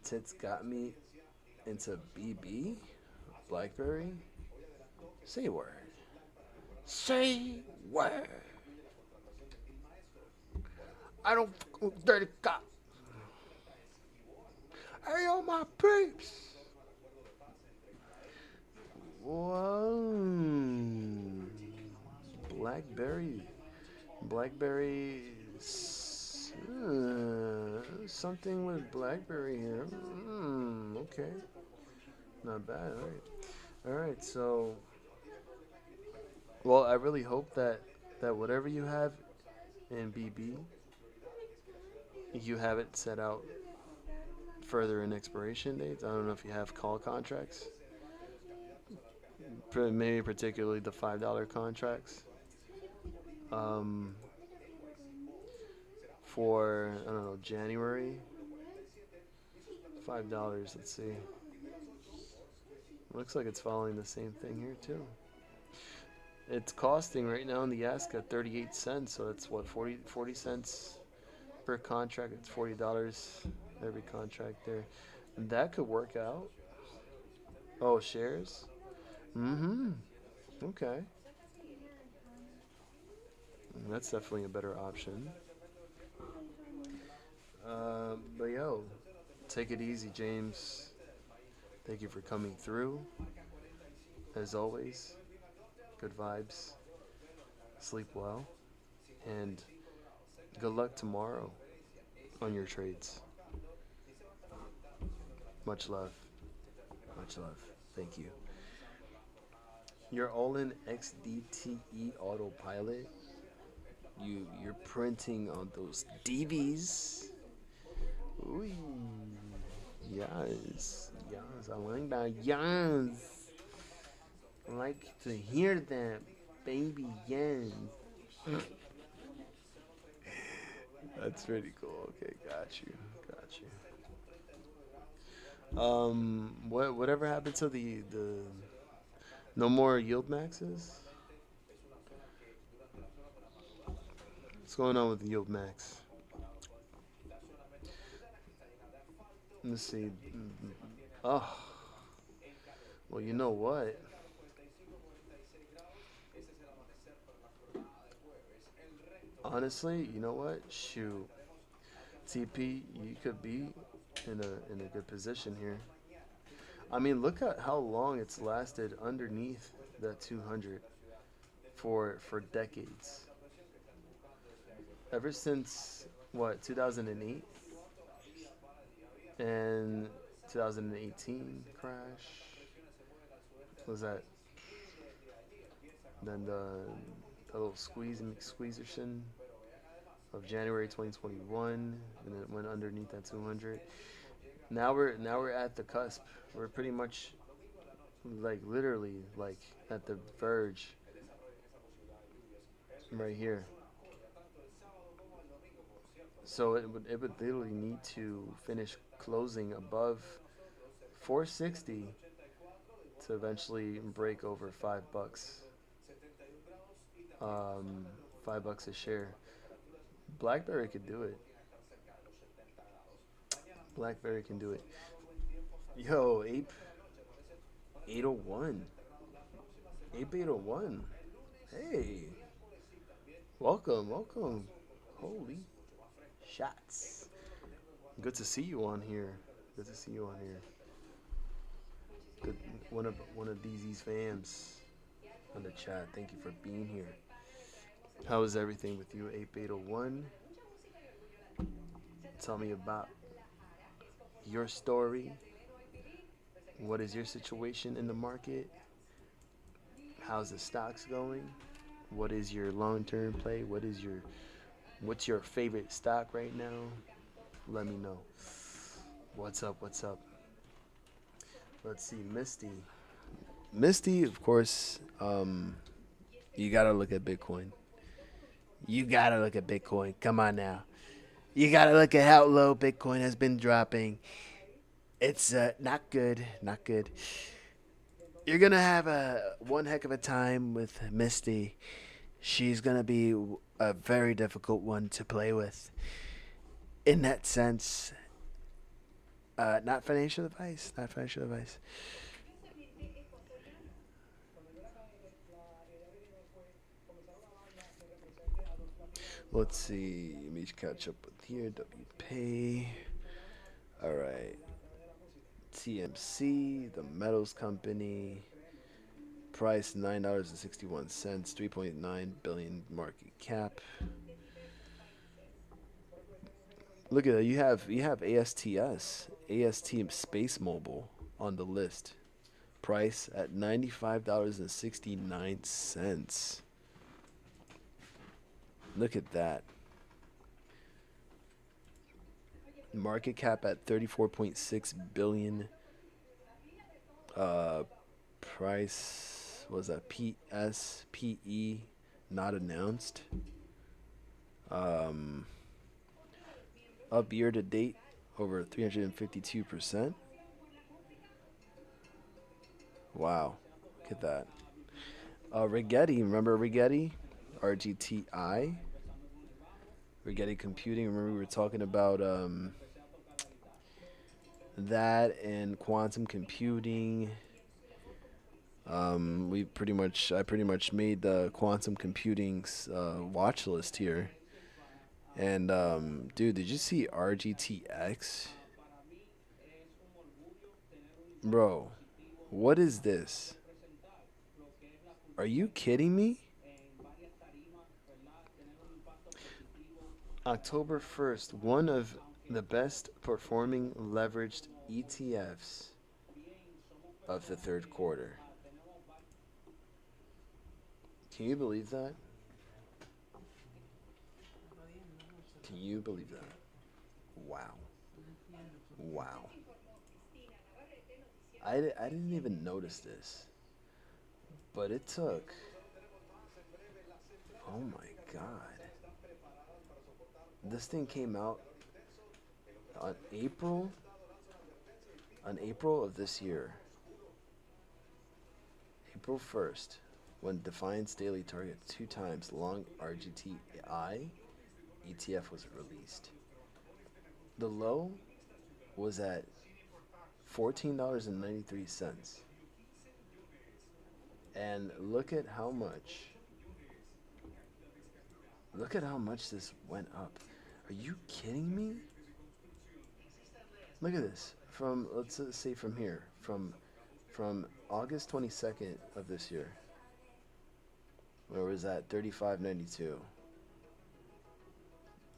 Tits got me into BB? Blackberry? Say word. Say word. I don't fuck with dirty cop. Hey, all my peeps. Whoa. Blackberry. Blackberry. Something with Blackberry here. Okay. Not bad. All right. All right. So, well, I really hope that whatever you have in BB, you have it set out further in expiration dates. I don't know if you have call contracts, maybe particularly the $5 contracts. For I don't know, January, $5. Let's see. Looks like it's following the same thing here too. It's costing right now in the ask at 38 cents, so it's what 40 cents per contract. It's $40 every contract there. And that could work out. Oh, shares? Mm-hmm. Okay. That's definitely a better option. But yo, take it easy, James. Thank you for coming through. As always, good vibes. Sleep well. And good luck tomorrow on your trades. Much love. Much love. Thank you. You're all in XDTE autopilot. You're printing on those DVs. Ooh, yes, yes. I like that. Yes. I like to hear that, baby. Yes. That's pretty cool. Okay, got you. Whatever happened to the no more yield maxes? What's going on with the yield max? Let's see. Oh, well, you know what? Honestly, you know what? Shoot, TP, you could be in a good position here. I mean, look at how long it's lasted underneath that 200 for decades. Ever since what 2008 and 2018 crash was that then the little squeezerson of January 2021, and it went underneath that 200. Now we're at the cusp. We're pretty much like literally like at the verge right here. So it would literally need to finish closing above 460 to eventually break over $5. 5 bucks a share. BlackBerry could do it. BlackBerry can do it. Yo, Ape 801. Ape 801. Hey, welcome, welcome. Holy shots. Good to see you on here. Good to see you on here. Good, one of DZ's fams on the chat. Thank you for being here. How is everything with you, Ape 801? Tell me about your story. What is your situation in the market? How's the stocks going? What is your long-term play? What's your favorite stock right now? Let me know. What's up? What's up? Let's see, Misty. Misty, of course. You gotta look at Bitcoin. You gotta look at Bitcoin. Come on now. You gotta look at how low Bitcoin has been dropping. It's not good. Not good. You're gonna have a one heck of a time with Misty. She's gonna be a very difficult one to play with. In that sense, not financial advice. Not financial advice. Let's see. Let me catch up with here. WPay. All right. TMC, the metals company. Price $9.61. 3.9 billion market cap. Look at that. You have AST Space Mobile on the list. Price at $95.69. Look at that. Market cap at 34.6 billion. Price was that PSPE not announced. Um, Up year to date over 352%. Wow, look at that. Rigetti, remember Rigetti? RGTI. Rigetti Computing. Remember we were talking about that and quantum computing. I pretty much made the quantum computing's watch list here. And dude, did you see RGTX? Bro, what is this? Are you kidding me? October 1st, one of the best performing leveraged ETFs of the third quarter. Can you believe that? Can you believe that? Wow. Wow. I didn't even notice this. But it took. Oh my god. This thing came out on April of this year. April 1st, when Defiance Daily Target 2 times long RGTI ETF was released. The low was at $14.93. And look at how much this went up. Are you kidding me? Look at this. from let's say from here, from August 22nd of this year, where was that 35.92.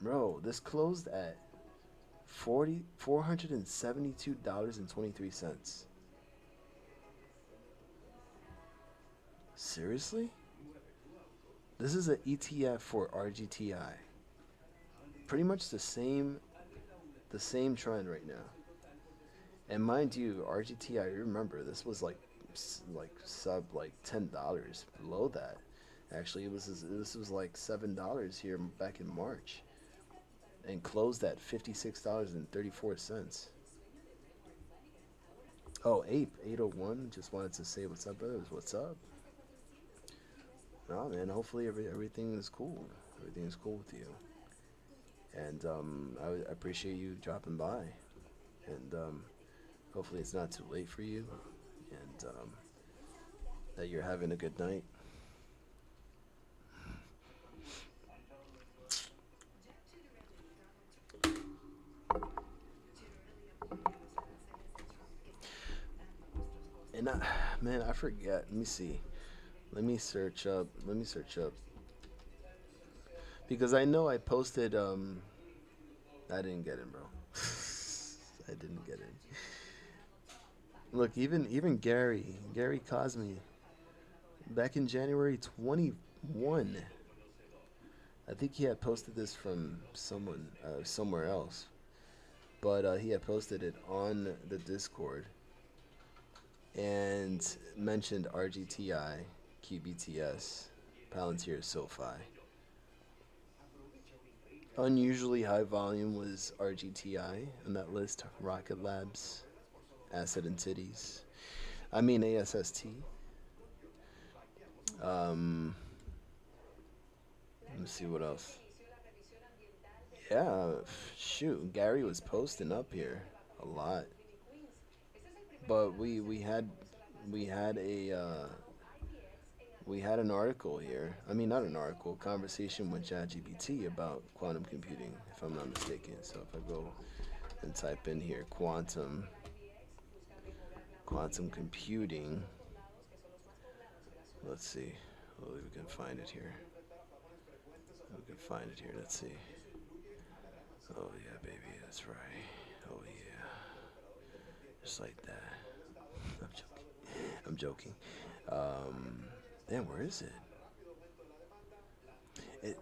Bro, this closed at $472.23. Seriously? This is an ETF for RGTI. Pretty much the same trend right now. And mind you, RGTI, remember this was like sub like $10 below that. Actually, this was like $7 here back in March, and closed at $56.34. Oh, Ape 801 just wanted to say what's up, brothers. What's up? Oh man, hopefully everything is cool. Everything is cool with you, and I appreciate you dropping by, and hopefully it's not too late for you, and that you're having a good night. And man, I forget. Let me see. Let me search up. Let me search up because I know I posted. I didn't get in, bro. I didn't get in. Look, even Gary Cosme, back in January 21. I think he had posted this from someone somewhere else, but he had posted it on the Discord and mentioned RGTI, QBTS, Palantir, SoFi. Unusually high volume was RGTI on that list. Rocket Labs, Asset and Titties. I mean ASST. Let me see what else. Yeah, shoot, Gary was posting up here a lot, but we had a we had an article here. I mean, not an article, conversation with ChatGPT about quantum computing, if I'm not mistaken. So if I go and type in here quantum computing, let's see. Hopefully we can find it here. We can find it here. Let's see. Oh yeah, baby, that's right. Oh yeah, just like that. I'm joking. I'm joking. Damn, where is it? It.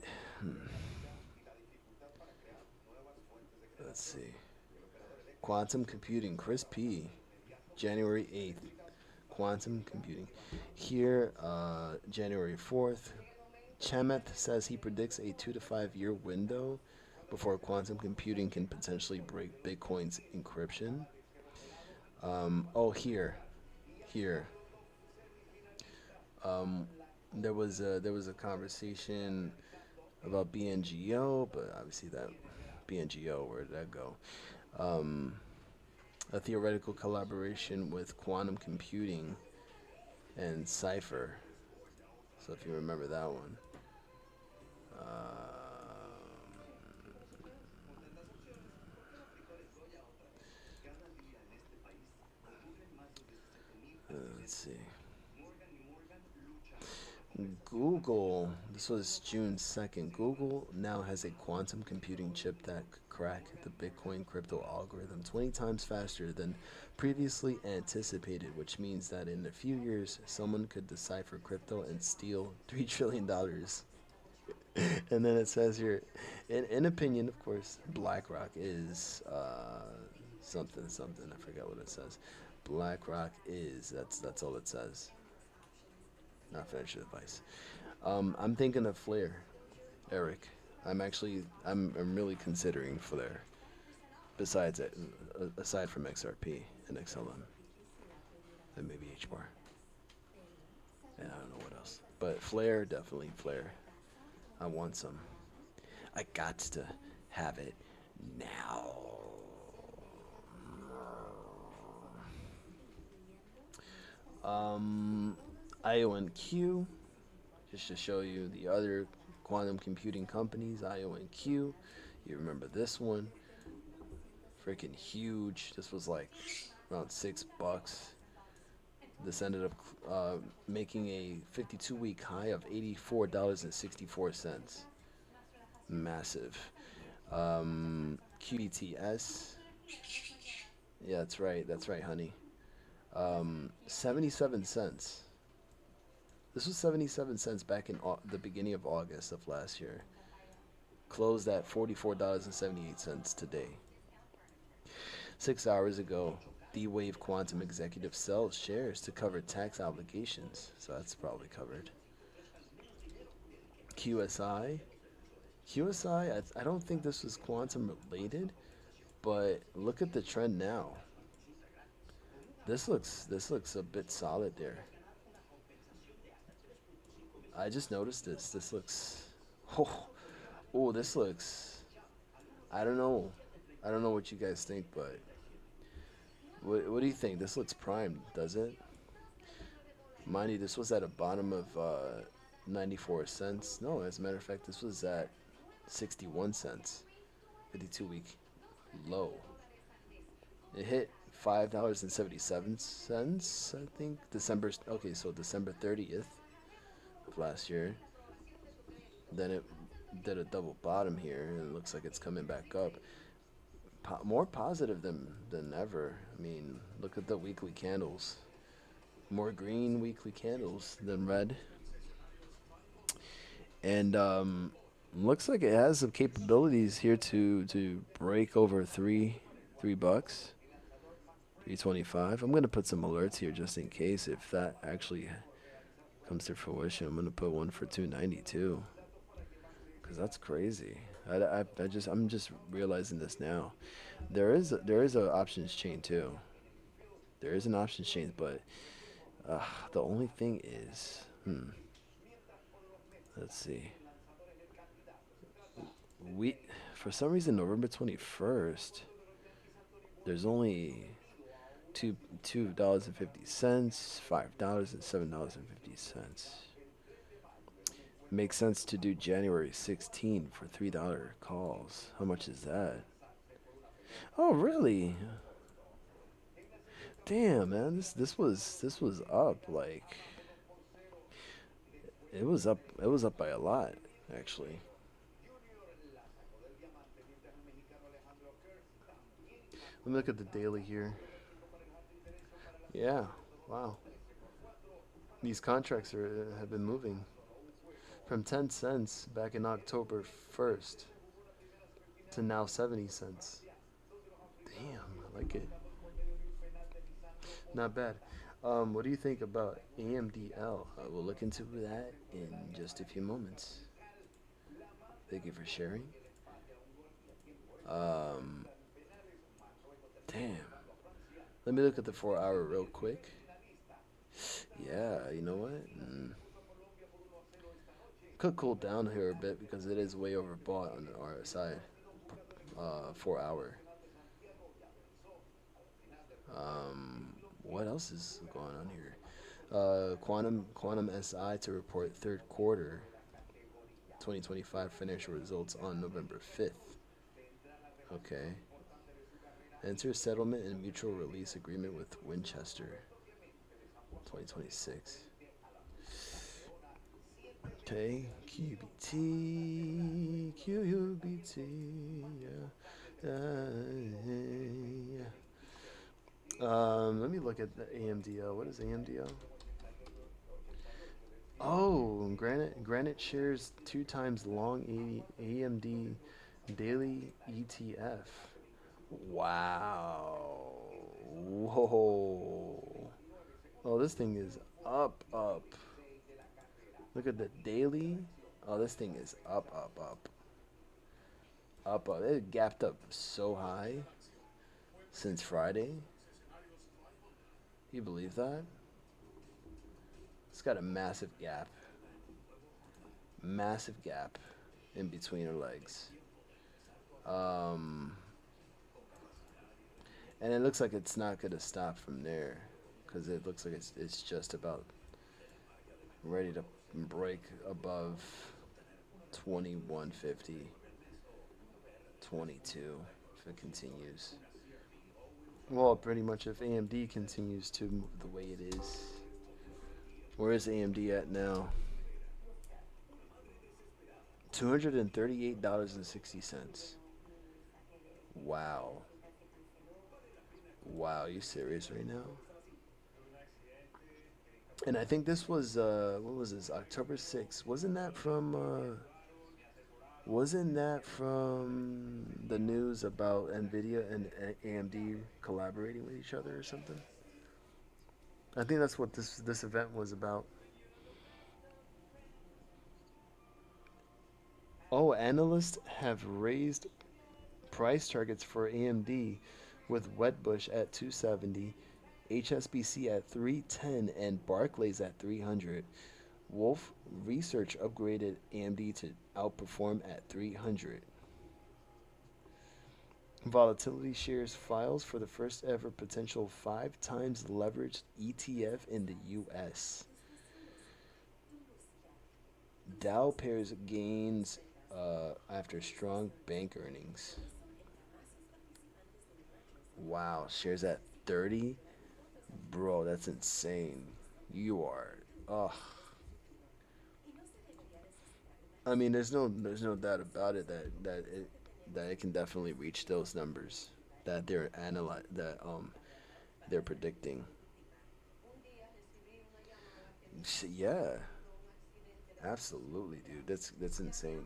Let's see. Quantum computing, Chris P. January 8th. Quantum computing. Here, January 4th. Chamath says he predicts a 2 to 5 year window before quantum computing can potentially break Bitcoin's encryption. Oh, here. There was a conversation about BNGO, but obviously that BNGO, where did that go? A theoretical collaboration with quantum computing and Cypher. So if you remember that one. Let's see. Google, this was June 2nd. Google now has a quantum computing chip that could crack the Bitcoin crypto algorithm 20 times faster than previously anticipated, which means that in a few years, someone could decipher crypto and steal $3 trillion. dollars. And then it says here, in opinion, of course, BlackRock is something, something. I forgot what it says. BlackRock is, that's all it says. Not financial advice. I'm thinking of Flare, Eric. I'm really considering Flare. Besides it, aside from XRP and XLM, and maybe HBAR, and I don't know what else. But Flare, definitely Flare. I want some. I got to have it now. IONQ, just to show you the other quantum computing companies, IONQ. You remember this one freaking huge. This was like around $6. This ended up making a 52-week high of $84.64. Massive. QBTS. Yeah, that's right. That's right, honey. 77 cents. This was 77 cents back in the beginning of August of last year. Closed at $44.78 today. 6 hours ago, D-Wave Quantum executive sells shares to cover tax obligations. So that's probably covered. QSI. QSI, I don't think this was quantum related, but look at the trend now. This looks a bit solid there. I just noticed this. This looks oh, this looks, I don't know. I don't know what you guys think, but what do you think? This looks primed, does it? Mind you, this was at a bottom of 94 cents. No, as a matter of fact, this was at 61 cents. 52-week low. It hit $5.77, I think. December 30th of last year. Then it did a double bottom here, and it looks like it's coming back up. More positive than ever. I mean, look at the weekly candles. More green weekly candles than red. And looks like it has some capabilities here to break over $3. 325. I'm gonna put some alerts here just in case if that actually comes to fruition. I'm gonna put one for 292 because that's crazy. I'm just realizing this now. There is a options chain too. There is an options chain, but the only thing is, let's see. For some reason, November 21st, there's only $2.50, $5, and $7.50. Makes sense to do January 16 for $3 calls. How much is that? Oh, really? Damn, man, this was up like it was up by a lot actually. Let me look at the daily here. Yeah, wow. These contracts have been moving from 10 cents back in October 1st to now 70 cents. Damn, I like it. Not bad. What do you think about AMDL? We'll look into that in just a few moments. Thank you for sharing. Damn. Let me look at the 4 hour real quick. Yeah, you know what? Could cool down here a bit because it is way overbought on the RSI. 4 hour. What else is going on here? Quantum SI to report third quarter 2025 financial results on November 5th. Okay. Enter settlement and mutual release agreement with Winchester 2026. Okay, QBT, yeah. Let me look at the AMDL. What is AMDL? Oh, Granite shares 2 times long AMD daily ETF. Wow. Whoa. Oh, this thing is up. Look at the daily. Oh, this thing is up. It gapped up so high since Friday. You believe that? It's got a massive gap. Massive gap in between her legs. And it looks like it's not going to stop from there because it looks like it's just about ready to break above 2150, 2250. it continues. Well, pretty much if AMD continues to move the way it is. Where is AMD at now? $238.60. Wow. Wow, you serious right now? And I think this was what was this? October 6th. Wasn't that from the news about Nvidia and AMD collaborating with each other or something? I think that's what this event was about. Oh, analysts have raised price targets for AMD with Wedbush at 270, HSBC at 310, and Barclays at 300. Wolf Research upgraded AMD to outperform at 300. Volatility shares files for the first ever potential 5 times leveraged ETF in the US. Dow pairs gains after strong bank earnings. Wow, shares at 30? Bro, that's insane. You are. Ugh. I mean, there's no doubt about it that it can definitely reach those numbers that they're predicting. Yeah, absolutely, dude. That's insane.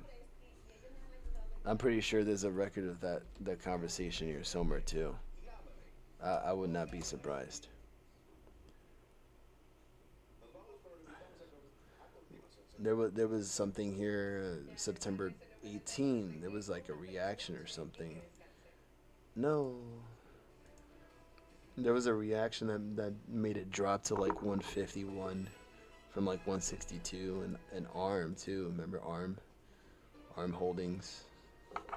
I'm pretty sure there's a record of that conversation here somewhere too. I would not be surprised. There was something here September 18. There was like a reaction or something. No, there was a reaction that made it drop to like 151 from like 162 and ARM too. Remember ARM Holdings.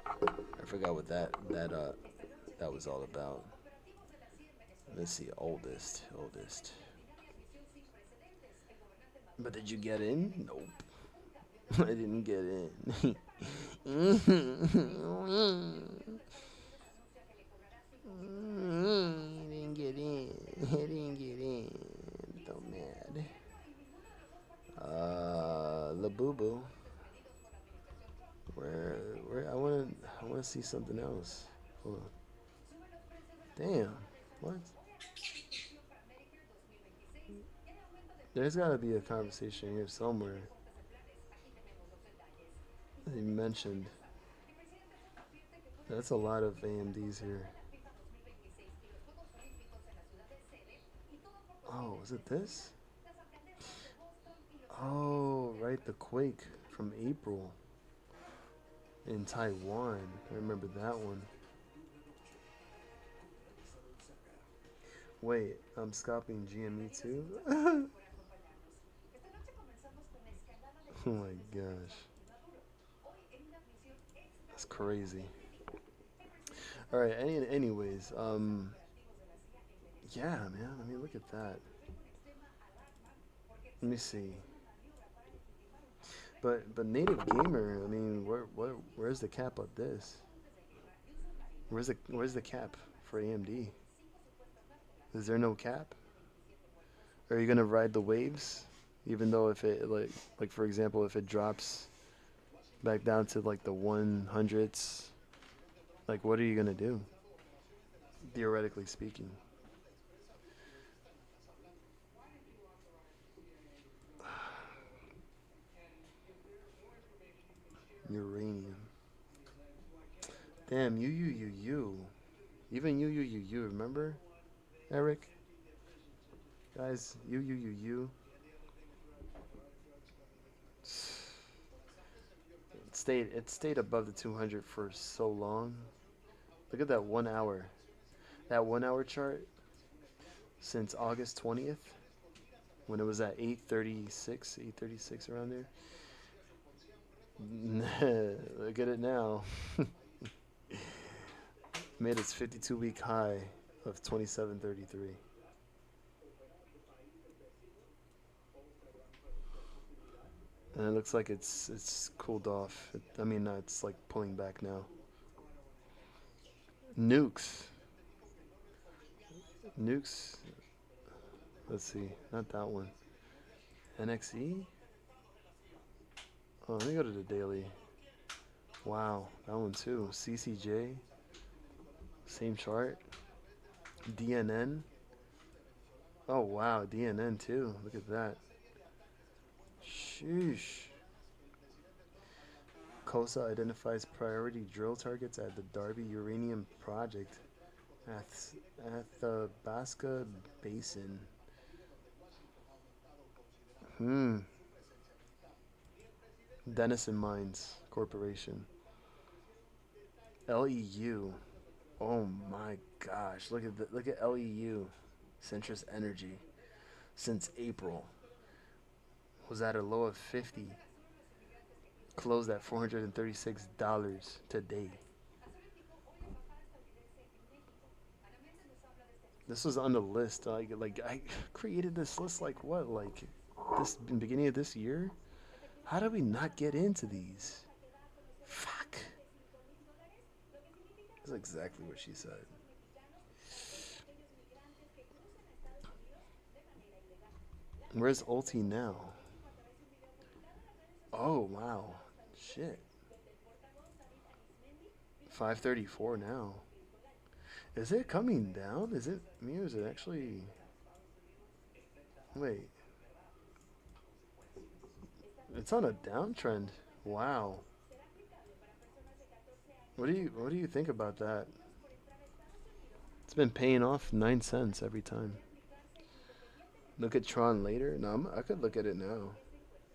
I forgot what that was all about. Let's see, oldest. But did you get in? Nope. I didn't get in. He didn't get in. He didn't get in. So mad. La Boo Boo. Where I wanna see something else. Hold on. Damn. What? There's gotta be a conversation here somewhere. He mentioned. That's a lot of AMDs here. Oh, was it this? Oh, right, the quake from April in Taiwan. I remember that one. Wait, I'm scalping GME too? Oh my gosh. That's crazy. Alright, anyways, yeah, man, I mean, look at that. Let me see. But native gamer, I mean, where's the cap of this? Where's the cap for AMD? Is there no cap? Are you gonna ride the waves, even though if it like for example, if it drops back down to like the 100s, like what are you gonna do? Theoretically speaking. Uranium. Damn, you. Even you. Remember, Eric? Guys, you. It stayed above the 200 for so long. Look at that 1 hour. That 1 hour chart since August 20th, when it was at 836 around there. Look at it now. Made its 52-week high of 2733. And it looks like it's cooled off. I mean, it's like pulling back now. Nukes. Nukes. Let's see. Not that one. NXE? Oh, let me go to the daily. Wow, that one too. CCJ. Same chart. DNN. Oh wow, DNN too. Look at that. Sheesh. COSA identifies priority drill targets at the Darby Uranium Project at Athabasca Basin. Hmm. Denison Mines Corporation. LEU. Oh my gosh! Look at LEU. Centrus Energy. Since April was at a low of 50. Closed at $436 today. This was on the list. Like I created this list like what? Like this in the beginning of this year? How did we not get into these? Fuck. That's exactly what she said. Where's Ulti now? Oh wow. Shit. 534 now. Is it coming down? Is it me or is it actually wait. It's on a downtrend. Wow. What do you think about that? It's been paying off 9 cents every time. Look at Tron later. No, I could look at it now,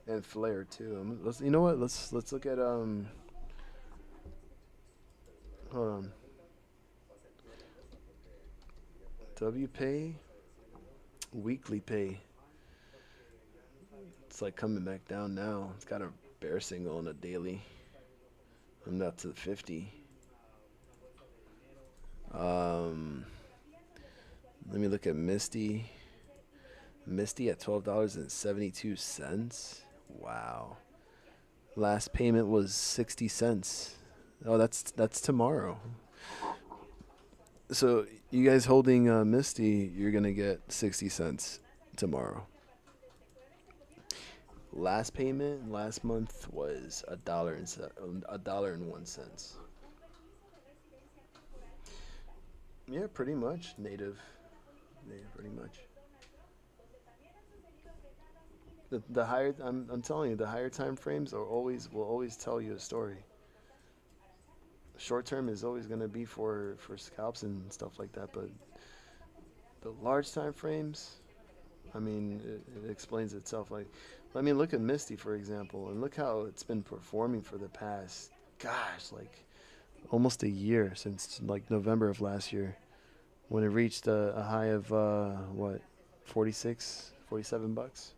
and Flare too. You know what? Let's look at Hold on. WPay, weekly pay. It's like coming back down now. It's got a bear signal on a daily. I'm not to the 50. Um, Let me look at Misty. Misty at $12.72. Wow. Last payment was 60 cents. Oh, that's tomorrow. So you guys holding Misty, you're gonna get 60 cents tomorrow. Last payment last month was $1.01. Yeah, pretty much native. Yeah, pretty much. The higher I'm telling you, the higher time frames will always tell you a story. Short term is always gonna be for scalps and stuff like that, but the large time frames, I mean, it explains itself. Like, let me look at Misty for example, and look how it's been performing for the past, gosh, like almost a year since like November of last year, when it reached a high of what, 46, 47 bucks.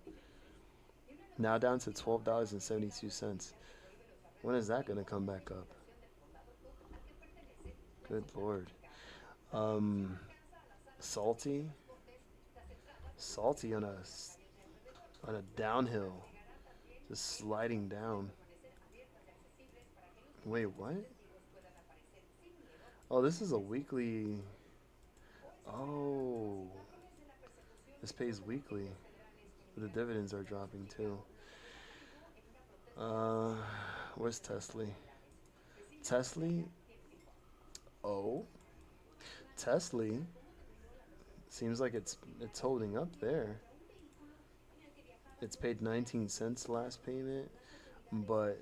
Now down to $12.72. When is that gonna come back up? Good lord. Um, salty, salty on a downhill, just sliding down. Wait, what? Oh, this is a weekly. Oh, this pays weekly. The dividends are dropping too. Uh, where's Tesla? Tesla. Oh, Tesla. Seems like it's holding up there. It's paid 19 cents last payment, but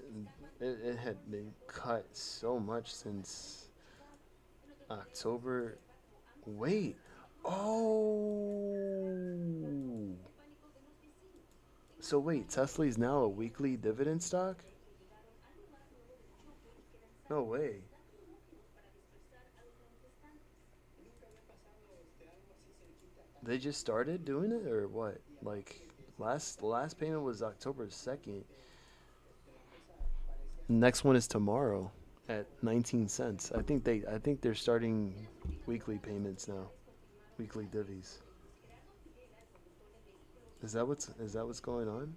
it had been cut so much since October. Wait. Oh. So wait, Tesla is now a weekly dividend stock? No way. They just started doing it or what? Like last payment was October 2nd. Next one is tomorrow at 19 cents. I think they're starting weekly payments now. Weekly divvies. Is that what's going on?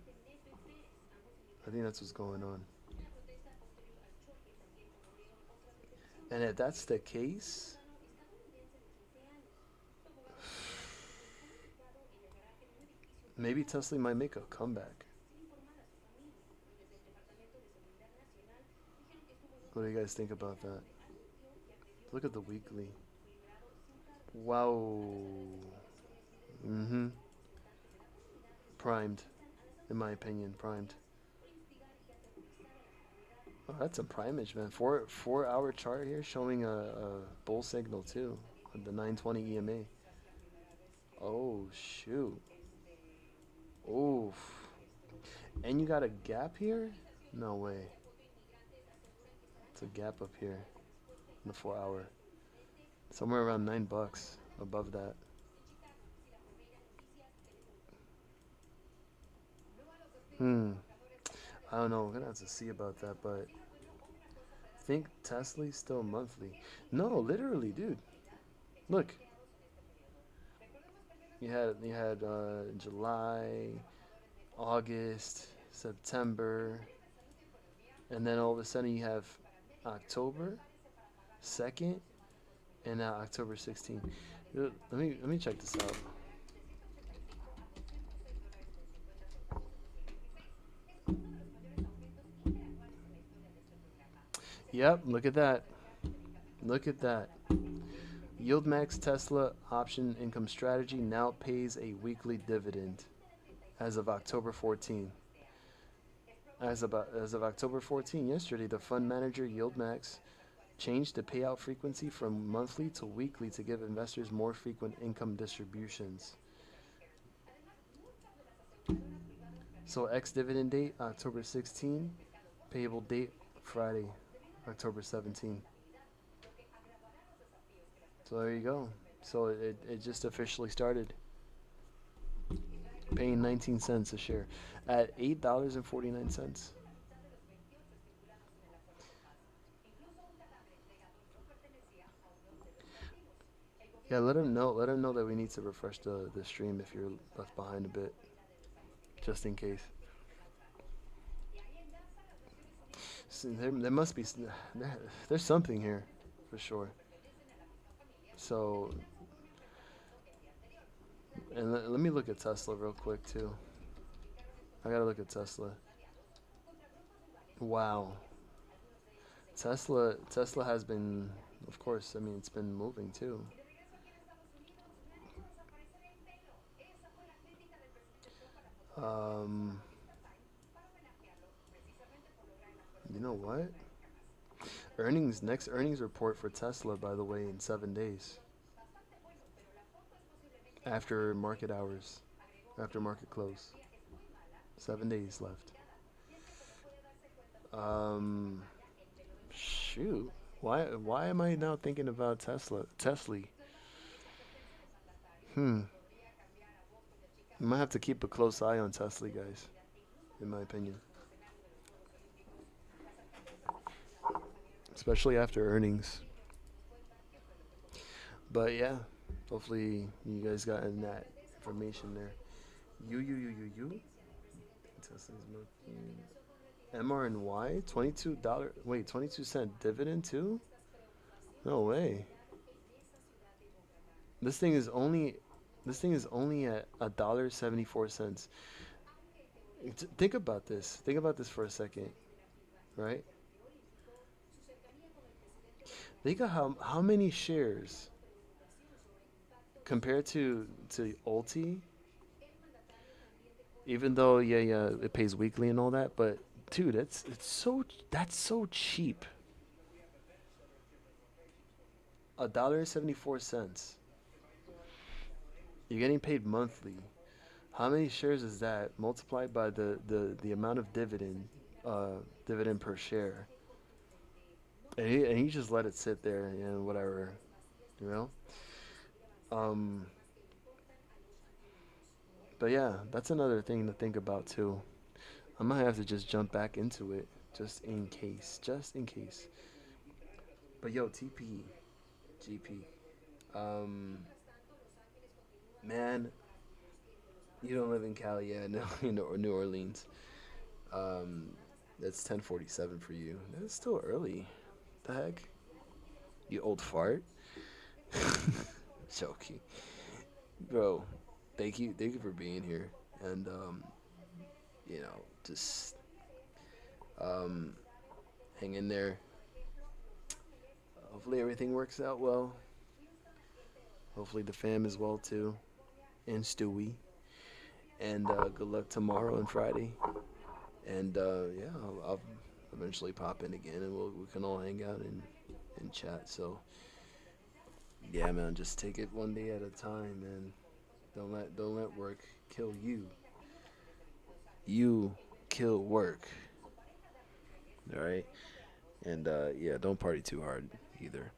I think that's what's going on. And if that's the case, Maybe Tesla might make a comeback. What do you guys think about that? Look at the weekly. Wow. Mm-hmm. Primed, in my opinion, primed. Oh, that's a primage, man. 4 hour chart here showing a bull signal too. The 920 EMA. Oh shoot. Oof. And you got a gap here? No way. It's a gap up here in the 4 hour. Somewhere around $9 above that. Hmm. I don't know. We're gonna have to see about that, but think Tesla's still monthly. No, literally, dude. Look, you had July, August, September, and then all of a sudden you have October 2nd and now October 16th. Let me check this out. Yep, look at that. Look at that. Yield Max Tesla option income strategy now pays a weekly dividend as of October 14. As of October 14, yesterday, the fund manager Yield Max changed the payout frequency from monthly to weekly to give investors more frequent income distributions. So ex dividend date October 16, payable date Friday, October 17. So there you go. So it just officially started paying 19 cents a share at $8.49. Yeah, let him know. Let him know that we need to refresh the stream if you're left behind a bit, just in case. So there must be there's something here, for sure. So, and let me look at Tesla real quick too. I gotta look at Tesla. Wow, Tesla has been, of course. I mean, it's been moving too. Um, you know what? Next earnings report for Tesla, by the way, in 7 days after market hours, after market close. 7 days left. Um, shoot. Why am I now thinking about Tesla? Hmm. I might have to keep a close eye on Tesla, guys. In my opinion, especially after earnings. But yeah, hopefully you guys got in that information there. You. Tesla's milking. MRNY, $22. Wait, 22-cent dividend too? No way. This thing is only this thing is only at $1.74. Think about this. Think about this for a second, right? Think of how many shares compared to Ulti, even though yeah it pays weekly and all that, but dude, that's so cheap. $1.74. You're getting paid monthly. How many shares is that multiplied by the amount of uh, dividend per share? And he just let it sit there and whatever, you know. Um, but yeah, that's another thing to think about too. I might have to just jump back into it just in case. But yo, TP, GP, um, man, you don't live in Cali, yeah, no, New Orleans. Um, that's 10:47 for you. That's still early. The heck, you old fart. Joking, bro. Thank you for being here. and just um, hang in there. Hopefully everything works out well. Hopefully the fam is well too, and Stewie. And good luck tomorrow and Friday. And yeah, I'll eventually pop in again, and we can all hang out and chat. So yeah, man, just take it one day at a time, man. Don't let work kill you. You kill work. All right, and yeah, don't party too hard either.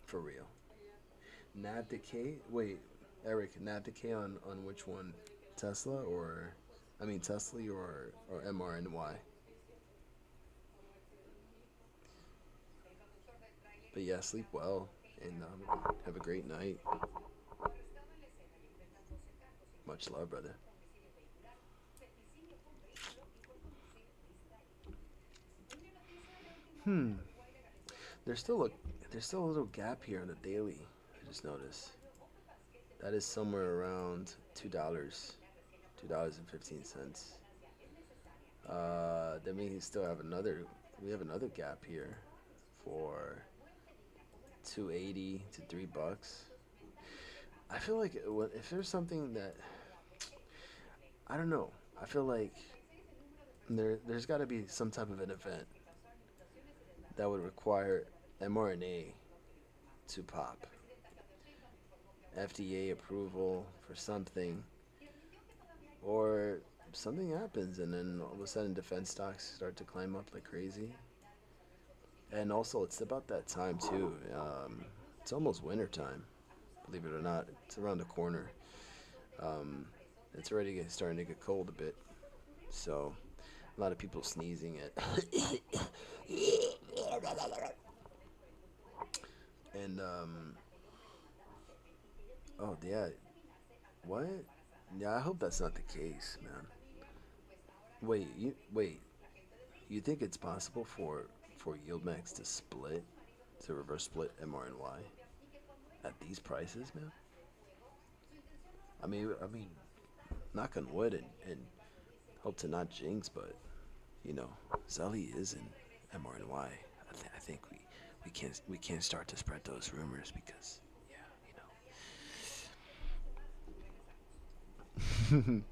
For real. Not decay. Wait, Eric, not decay on which one? Tesla or, I mean Tesla or MRNY. But yeah, sleep well and have a great night. Much love, brother. Hmm. There's still a there's still a little gap here on the daily. I just noticed that is somewhere around $2.15. Then we still have another gap here for 280 to $3. I feel like if there's something that I don't know, I feel like there's got to be some type of an event that would require mRNA to pop, FDA approval for something, or something happens and then all of a sudden defense stocks start to climb up like crazy. And also, it's about that time too. It's almost winter time, believe it or not. It's around the corner. Um, it's already starting to get cold a bit, so a lot of people sneezing at. And oh yeah, what? Yeah, I hope that's not the case, man. Wait. You think it's possible for yield max to split, to reverse split MRNY at these prices, man? I mean, knock on wood and hope to not jinx, but you know, Zelly is in MRNY. I think we can't start to spread those rumors because you know.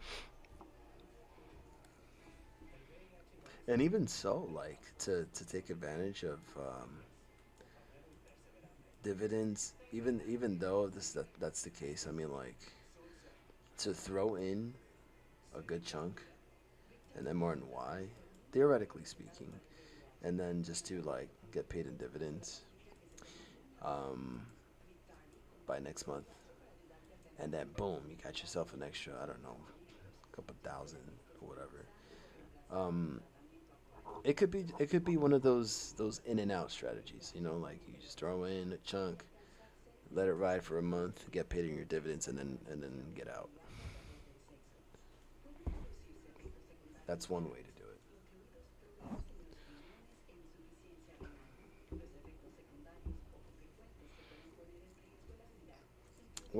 And even so, like to take advantage of dividends, even though that's the case. I mean, like to throw in a good chunk and MRNY, theoretically speaking, and then just to like get paid in dividends um, by next month, and then boom, you got yourself an extra, I don't know, a couple thousand or whatever. Um, it could be one of those in and out strategies, like you just throw in a chunk, let it ride for a month, get paid in your dividends, and then get out. That's one way to do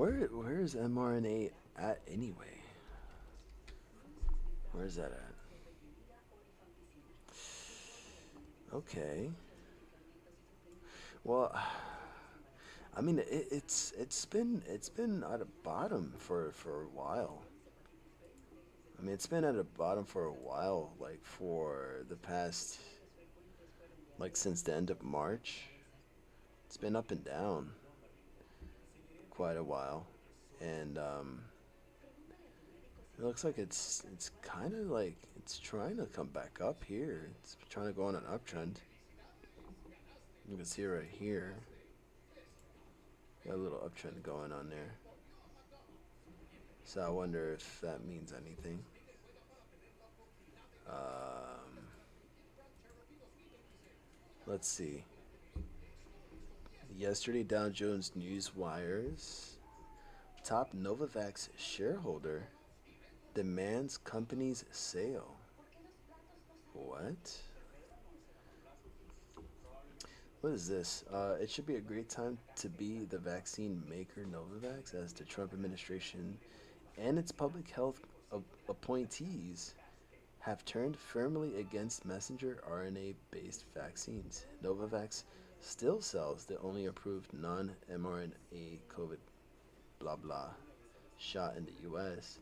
it. Where is mRNA at anyway? Where is that at? Okay. Well, I mean it's been at a bottom for a while. I mean it's been at a bottom for a while, like for the past, like since the end of March. It's been up and down quite a while, and it looks like it's kind of like it's trying to come back up here. It's trying to go on an uptrend. You can see right here, got a little uptrend going on there. So I wonder if that means anything. Um, let's see. Yesterday, Dow Jones News wires: top Novavax shareholder demands company's sale. What? What is this? It should be a great time to be the vaccine maker Novavax, as the Trump administration and its public health appointees have turned firmly against messenger RNA based vaccines. Novavax still sells the only approved non mRNA COVID blah blah shot in the US.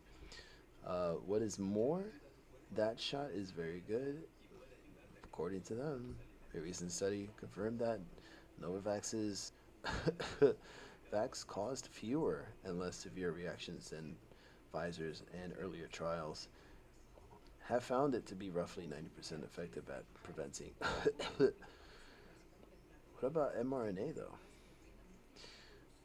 What is more, that shot is very good, according to them. A recent study confirmed that Novavax's vax caused fewer and less severe reactions than Pfizer's, and earlier trials have found it to be roughly 90% effective at preventing. What about mRNA though?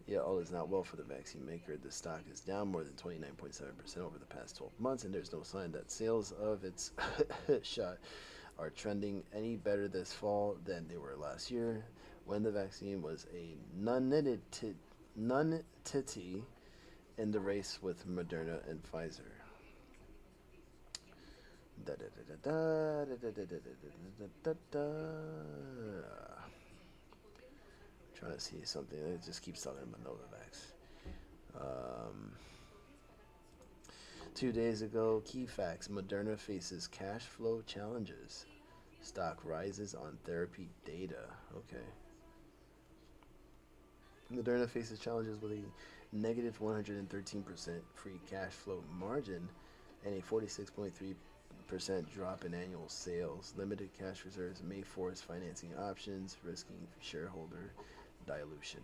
Yeah, all is not well for the vaccine maker. The stock is down more than 29.7% over the past 12 months, and there's no sign that sales of its shot are trending any better this fall than they were last year, when the vaccine was a nonentity in the race with Moderna and Pfizer. Trying to see something. It just keeps talking about Novavax. 2 days ago, key facts: Moderna faces cash flow challenges. Stock rises on therapy data. Okay. Moderna faces challenges with a negative 113% free cash flow margin and a 46.3% drop in annual sales. Limited cash reserves may force financing options, risking shareholder dilution.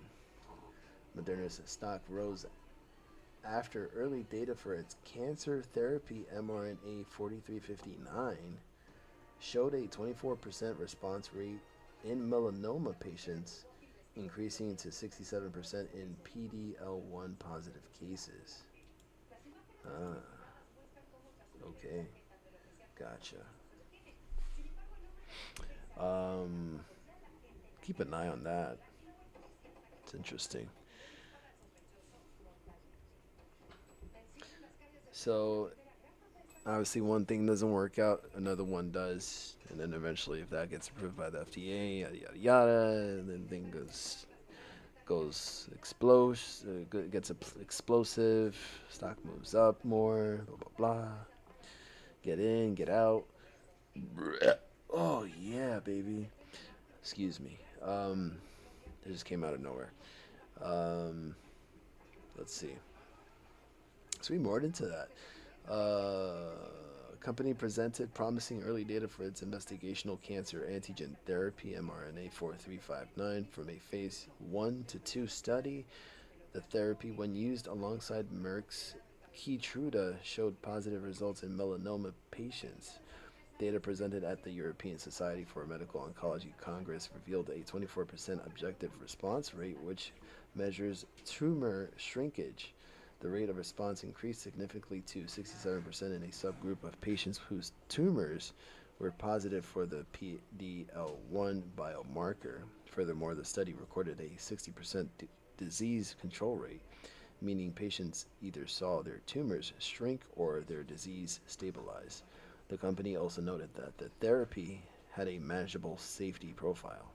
Moderna's stock rose after early data for its cancer therapy mRNA 4359 showed a 24% response rate in melanoma patients, increasing to 67% in PD-L1 positive cases. Ah, okay, gotcha. Um, Keep an eye on that. It's interesting. So obviously, one thing doesn't work out, another one does, and then eventually, if that gets approved by the FDA, yada yada yada, and then thing goes explodes, gets explosive, stock moves up more, blah blah blah. Get in, get out. Oh yeah, baby. Excuse me. It just came out of nowhere. Um, let's see. Let's read more into that. Company presented promising early data for its investigational cancer antigen therapy mRNA 4359 from a phase 1 to 2 study. The therapy, when used alongside Merck's Keytruda, showed positive results in melanoma patients. Data presented at the European Society for Medical Oncology Congress revealed a 24% objective response rate, which measures tumor shrinkage. The rate of response increased significantly to 67% in a subgroup of patients whose tumors were positive for the PD-L1 biomarker. Furthermore, the study recorded a 60% disease control rate, meaning patients either saw their tumors shrink or their disease stabilize. The company also noted that the therapy had a manageable safety profile.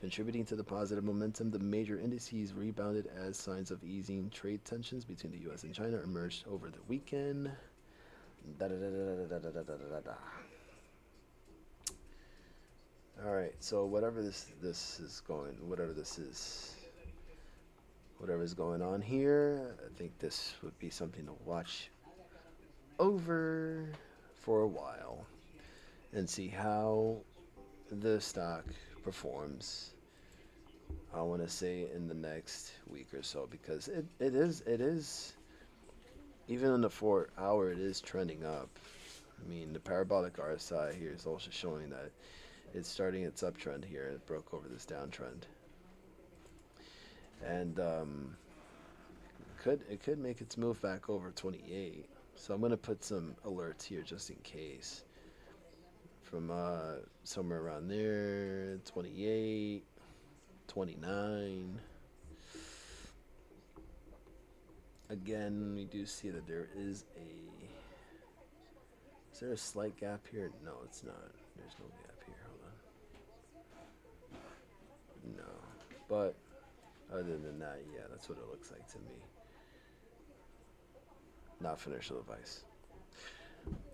Contributing to the positive momentum, the major indices rebounded as signs of easing trade tensions between the U.S. and China emerged over the weekend. All right, so whatever whatever's going on here, I think this would be something to watch over for a while and see how the stock performs. I want to say in the next week or so, because it is even on the 4 hour, it is trending up. I mean, the parabolic RSI here is also showing that it's starting its uptrend here. It broke over this downtrend, and it could make its move back over 28. So I'm gonna put some alerts here just in case. From somewhere around there, 28, 29. Again, we do see that there is a. Is there a slight gap here? No, it's not. There's no gap here. Hold No. But other than that, yeah, that's what it looks like to me. Not financial advice.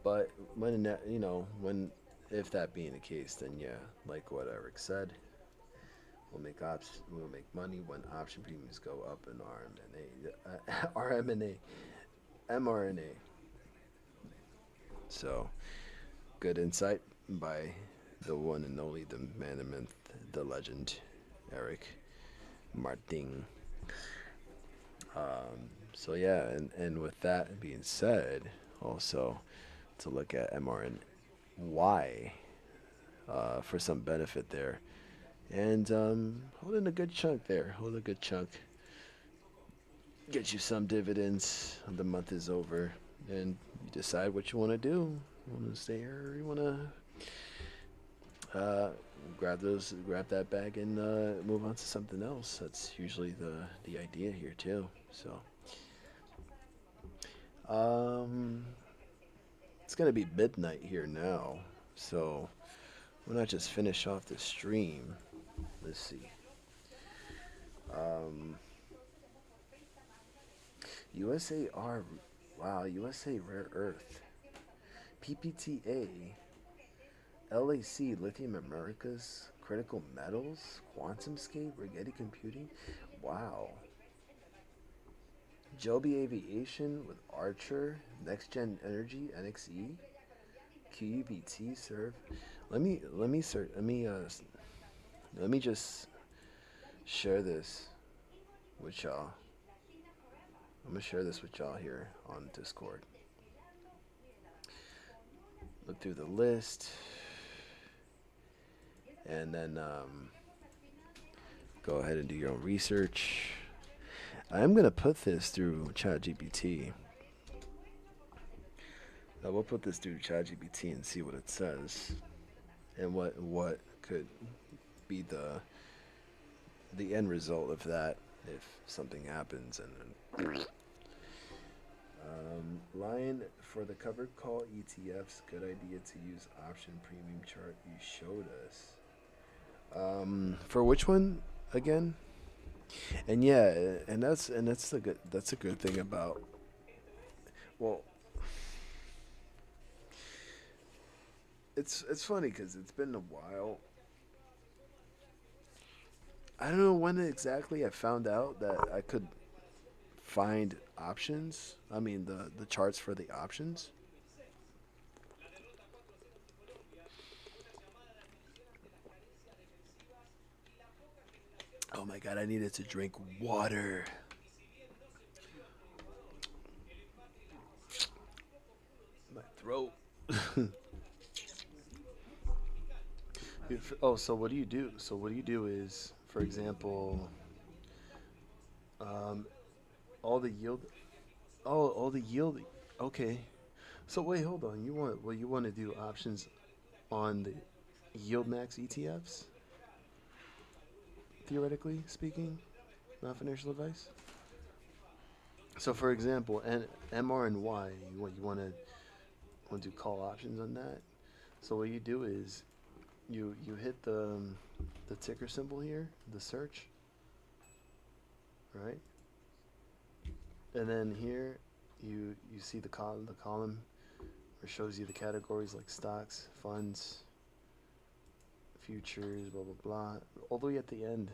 But when if that being the case, then yeah, like what Eric said, we'll make money when option premiums go up in RMNA, mRNA. So good insight by the one and only, the man, the myth, the legend, Eric Martin. So yeah, and with that being said, also to look at MRNY for some benefit there, and holding a good chunk there, hold a good chunk, get you some dividends. The month is over, and you decide what you want to do. You want to stay here, or you want to grab that bag and move on to something else. That's usually the idea here too. So. Um, it's gonna be midnight here now, so why not just finish off the stream? Let's see. Um, USAR, wow, USA Rare Earth, PPTA, LAC Lithium Americas, Critical Metals, QuantumScape, Rigetti Computing, wow. Joby Aviation with Archer, Next Gen Energy, NXE, QUBT Serve. Let me just share this with y'all. I'm gonna share this with y'all here on Discord. Look through the list, and then go ahead and do your own research. I'm gonna put this through ChatGPT. I will put this through ChatGPT and see what it says, and what could be the end result of that if something happens. And Lion, for the covered call ETFs, good idea to use option premium chart you showed us. For which one again? And yeah, and that's a good thing about, well, it's funny because it's been a while. I don't know when exactly I found out that I could find options. I mean the charts for the options. Oh my god, I needed to drink water. My throat. So what do you do? So what do you do is, for example, um, all the yield. Oh, all the yield. Okay. So wait, hold on. You want to do options on the yield max ETFs, theoretically speaking, not financial advice. So for example, MR and Y, you want to do call options on that. So what you do is you hit the ticker symbol here, the search, right? And then here you see the column where it shows you the categories like stocks, funds, futures, blah blah blah. All the way at the end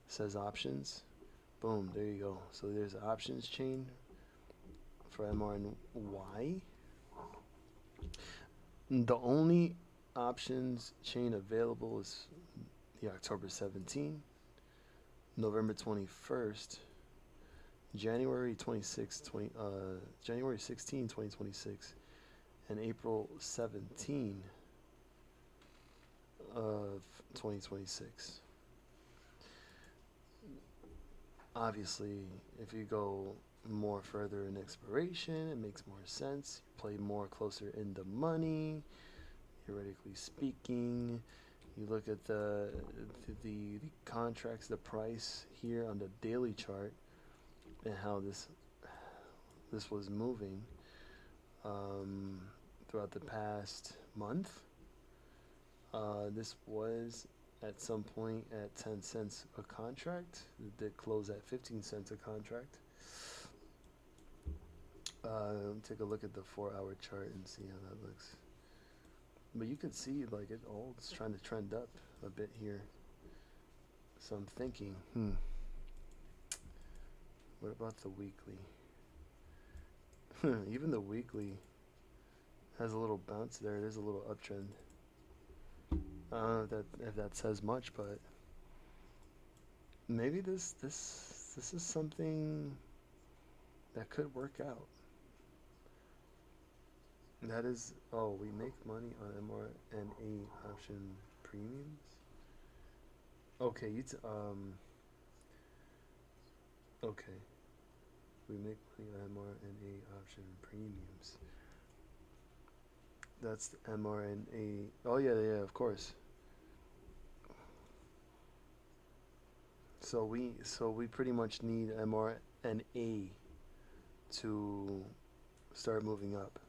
says options. Boom, there you go. So there's an options chain for MRNY. The only options chain available is the October 17, November 21st, January 16, 2026, and April 17 of 2026. Obviously, if you go more further in expiration, it makes more sense. You play more closer in the money, theoretically speaking. You look at the contracts, the price here on the daily chart, and how this was moving throughout the past month. This was at some point at 10 cents a contract. It did close at 15 cents a contract. Take a look at the 4-hour chart and see how that looks. But you can see like it's trying to trend up a bit here. So I'm thinking, what about the weekly? Even the weekly has a little bounce there. There's a little uptrend. I don't know if that says much, but maybe this is something that could work out. That is, oh, we make money on mRNA option premiums. Okay, okay, we make money on mRNA option premiums. That's the mRNA. Oh yeah, of course. So we pretty much need mRNA to start moving up.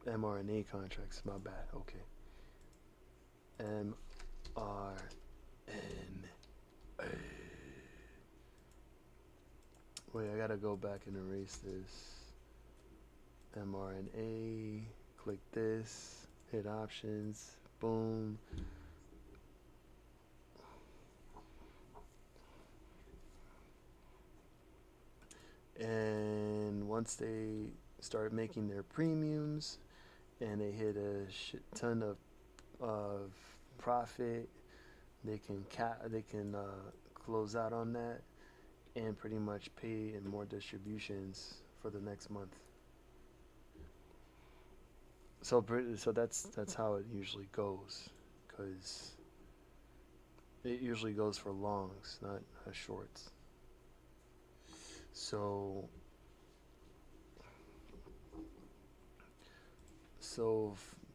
mRNA contracts, my bad. Okay. mRNA. Wait, I gotta go back and erase this. mRNA. Click this. Hit options. Boom. And once they start making their premiums and they hit a shit ton of profit, they can close out on that and pretty much pay in more distributions for the next month. So that's how it usually goes, because it usually goes for longs, not shorts. So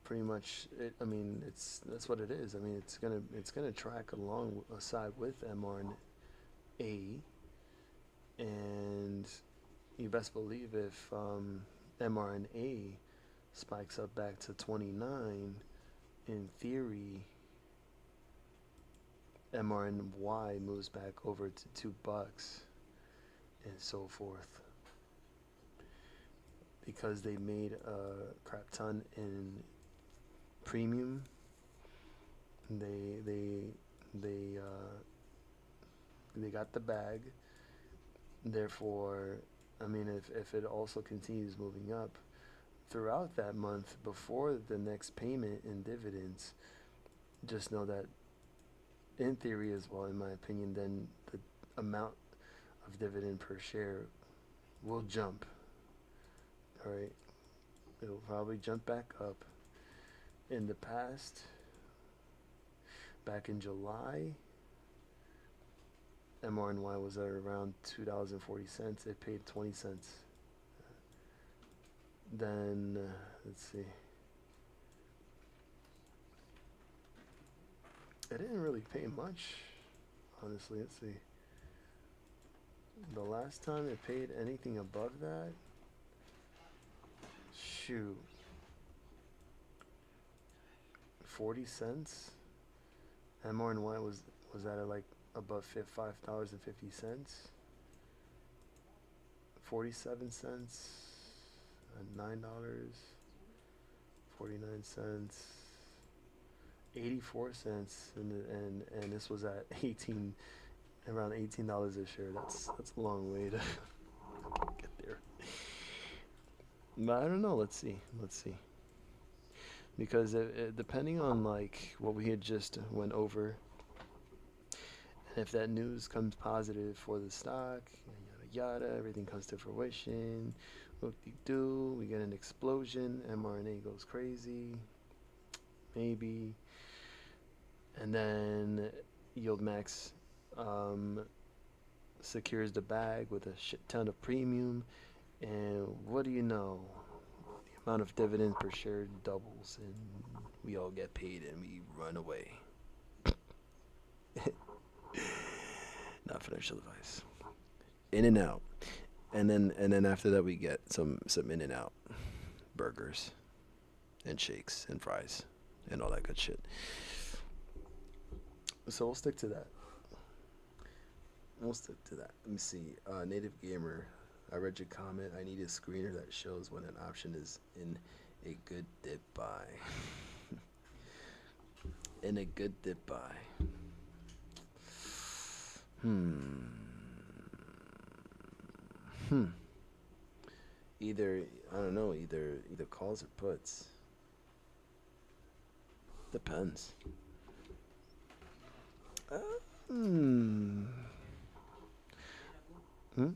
pretty much I mean that's what it is. I mean it's gonna track alongside with mRNA, and you best believe if mRNA spikes up back to 29, in theory mRNY moves back over to $2 and so forth, because they made a crap ton in premium. They got the bag. Therefore, I mean, if it also continues moving up throughout that month before the next payment in dividends, just know that in theory as well, in my opinion, then the amount of dividend per share will jump. All right, it'll probably jump back up. In the past, back in July, mRNY was at around $2.40. It paid 20 cents. Then let's see, it didn't really pay much, honestly. Let's see, the last time it paid anything above that, shoot, 40 cents. mRNY was at like above $5.50. 47 cents, $9, 49 cents, 84 cents, and this was at around $18 a share. That's a long way to get there. But I don't know. Let's see. Because depending on like what we had just went over, and if that news comes positive for the stock, yada yada, everything comes to fruition, whoop-de-doo, we get an explosion, mRNA goes crazy, maybe, and then Yield Max secures the bag with a shit ton of premium, and what do you know? The amount of dividend per share doubles, and we all get paid, and we run away. Not financial advice. In and out, and then after that we get some In and Out burgers and shakes and fries. and all that good shit. So we'll stick to that. We'll stick to that. Let me see. Native Gamer, I read your comment. I need a screener that shows when an option is in a good dip buy. In a good dip buy. Either, I don't know, either calls or puts. Depends. Hmm. Hmm?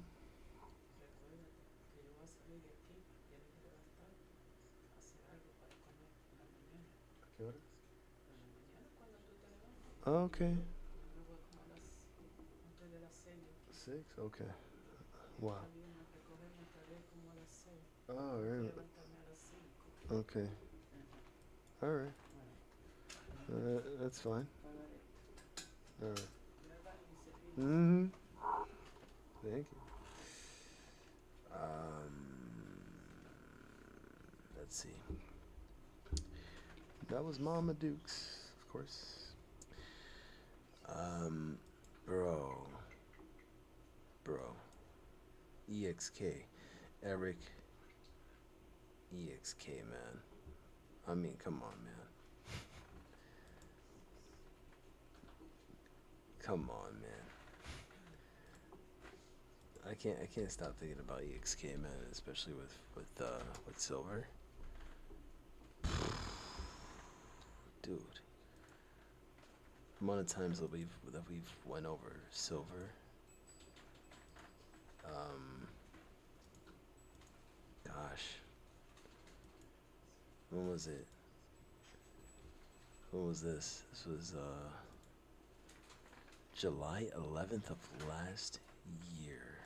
Okay. 6? Okay. Wow. Oh, really? Okay. Alright. That's fine. Alright. Mm-hmm. Thank you. Let's see. That was Mama Dukes, of course. Bro. EXK. Eric. EXK, man. I mean, come on, man. Come on, man. I can't stop thinking about EXK, man, especially with silver. Dude. The amount of times that we've went over silver. Gosh. When was it? When was this? This was July 11th of last year.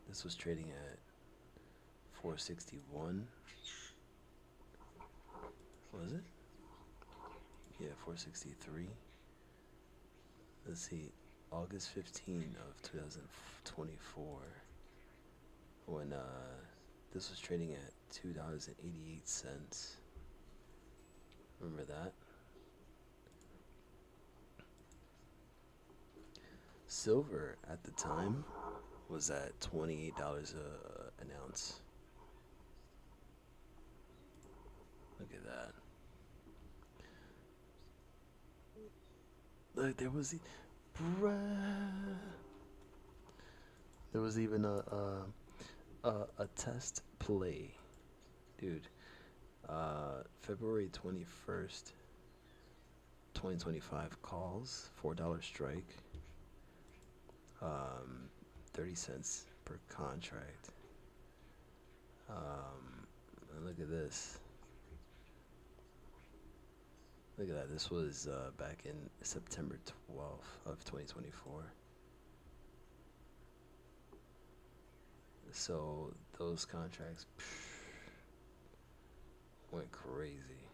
This was trading at 461. Was it? Yeah, 463. Let's see. August 15 of 2024. When this was trading at $2.88. Remember that? Silver at the time was at $28 an ounce. Look at that. Look, there was even a test play, dude. February 21st, 2025 calls, $4 strike. 30 cents per contract. And look at this. Look at that. This was back in September 12th of 2024. So those contracts went crazy.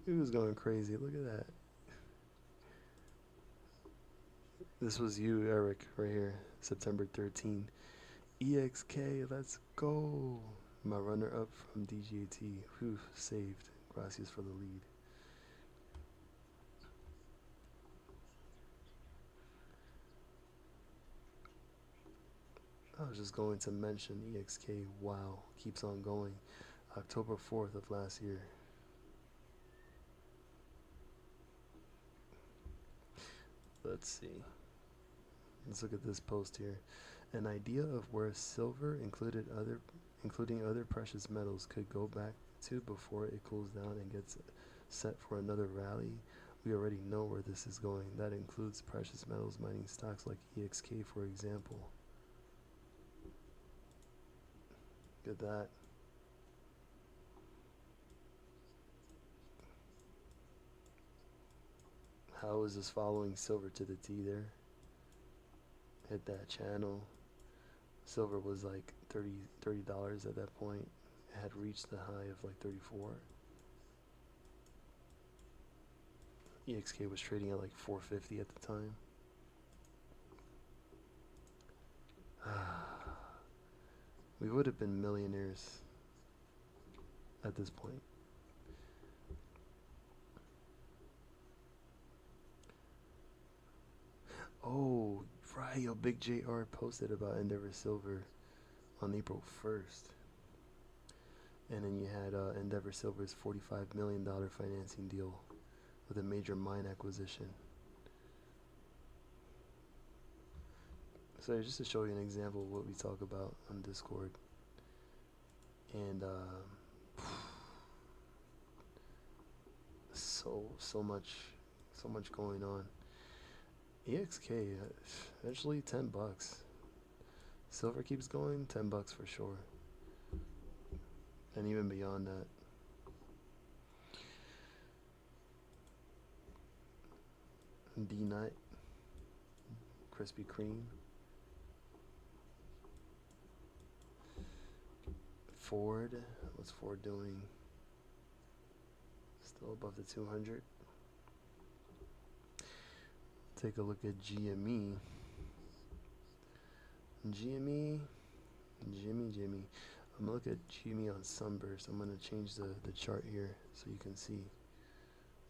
It was going crazy. Look at that. This was you, Eric, right here. September 13. EXK, let's go. My runner-up from DGAT. Whew, saved. Gracias for the lead. I was just going to mention EXK. Wow, keeps on going. October 4th of last year. Let's see. Let's look at this post here. An idea of where silver, including other precious metals, could go back to before it cools down and gets set for another rally. We already know where this is going. That includes precious metals mining stocks like EXK, for example. Look at that. How is this following silver to the T there? Hit that channel. Silver was like $30 at that point. It had reached the high of like 34. EXK was trading at like 450 at the time. we would have been millionaires at this point. Oh, right, yo, Big JR posted about Endeavor Silver on April 1st. And then you had Endeavor Silver's $45 million financing deal with a major mine acquisition. So just to show you an example of what we talk about on Discord. And so much going on. EXK, eventually $10. Silver keeps going, $10 for sure. And even beyond that. D-Nut, Krispy Kreme, Ford, what's Ford doing? Still above the 200. Take a look at GME. Jimmy. I'm gonna look at GME on Sunburst. I'm gonna change the chart here so you can see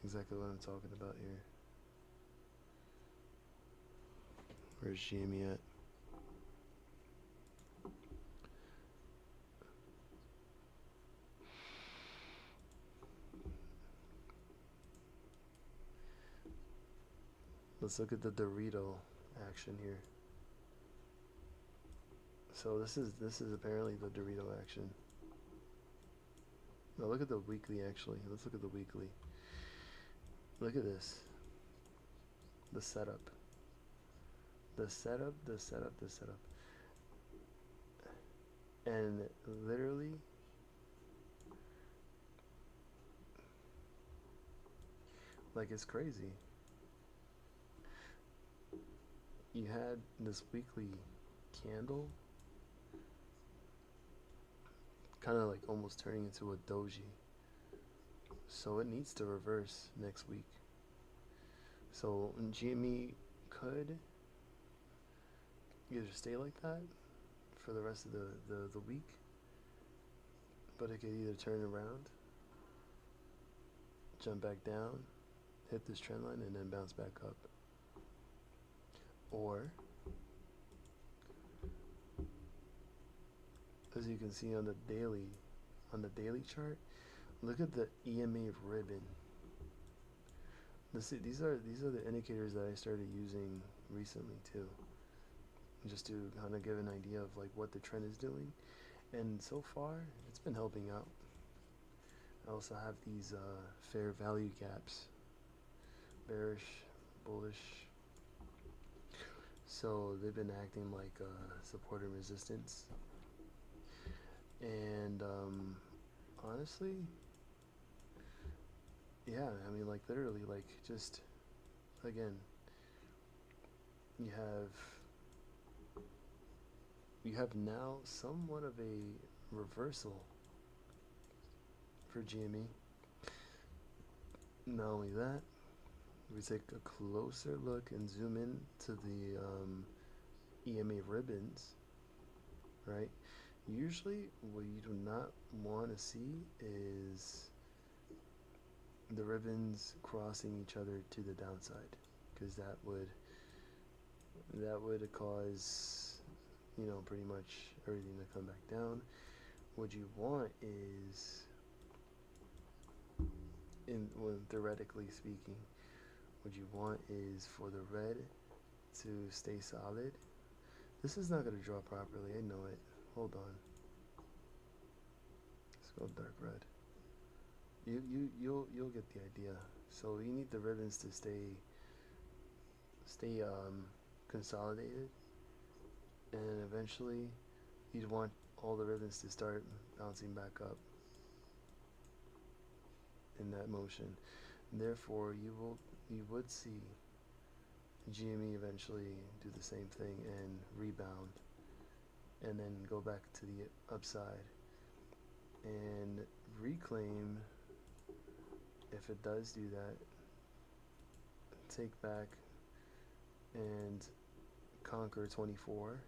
exactly what I'm talking about here. Where's GME at? Let's look at the Dorito action here. So this is apparently the Dorito action. Now look at the weekly actually. Let's look at the weekly. Look at this. The setup. The setup. And literally like it's crazy. You had this weekly candle kind of like almost turning into a doji, so it needs to reverse next week. So GME could either stay like that for the rest of the week, but it could either turn around, jump back down, hit this trend line, and then bounce back up. Or, as you can see on the daily chart, look at the EMA ribbon. These are the indicators that I started using recently too, just to kind of give an idea of like what the trend is doing, and so far it's been helping out. I also have these fair value gaps, bearish, bullish. So they've been acting like support and resistance. And honestly, yeah, I mean, like literally, like just again, you have now somewhat of a reversal for GME. Not only that, we take a closer look and zoom in to the EMA ribbons, right? Usually what you do not want to see is the ribbons crossing each other to the downside, because that would cause, you know, pretty much everything to come back down. What you want is, theoretically speaking, what you want is for the red to stay solid. This is not going to draw properly, I know it. Hold on. Let's go dark red. You'll get the idea. So you need the ribbons to stay consolidated, and eventually you'd want all the ribbons to start bouncing back up in that motion. And therefore you would see GME eventually do the same thing and rebound, and then go back to the upside and reclaim. If it does do that, take back and conquer 24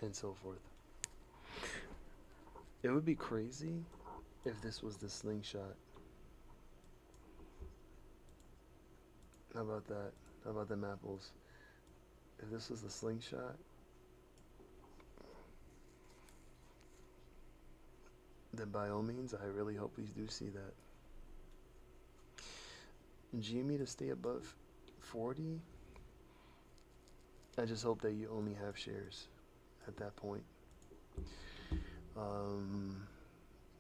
and so forth. It would be crazy if this was the slingshot. How about that? How about them apples? If this was the slingshot, then by all means, I really hope we do see that. GME to stay above 40, I just hope that you only have shares at that point.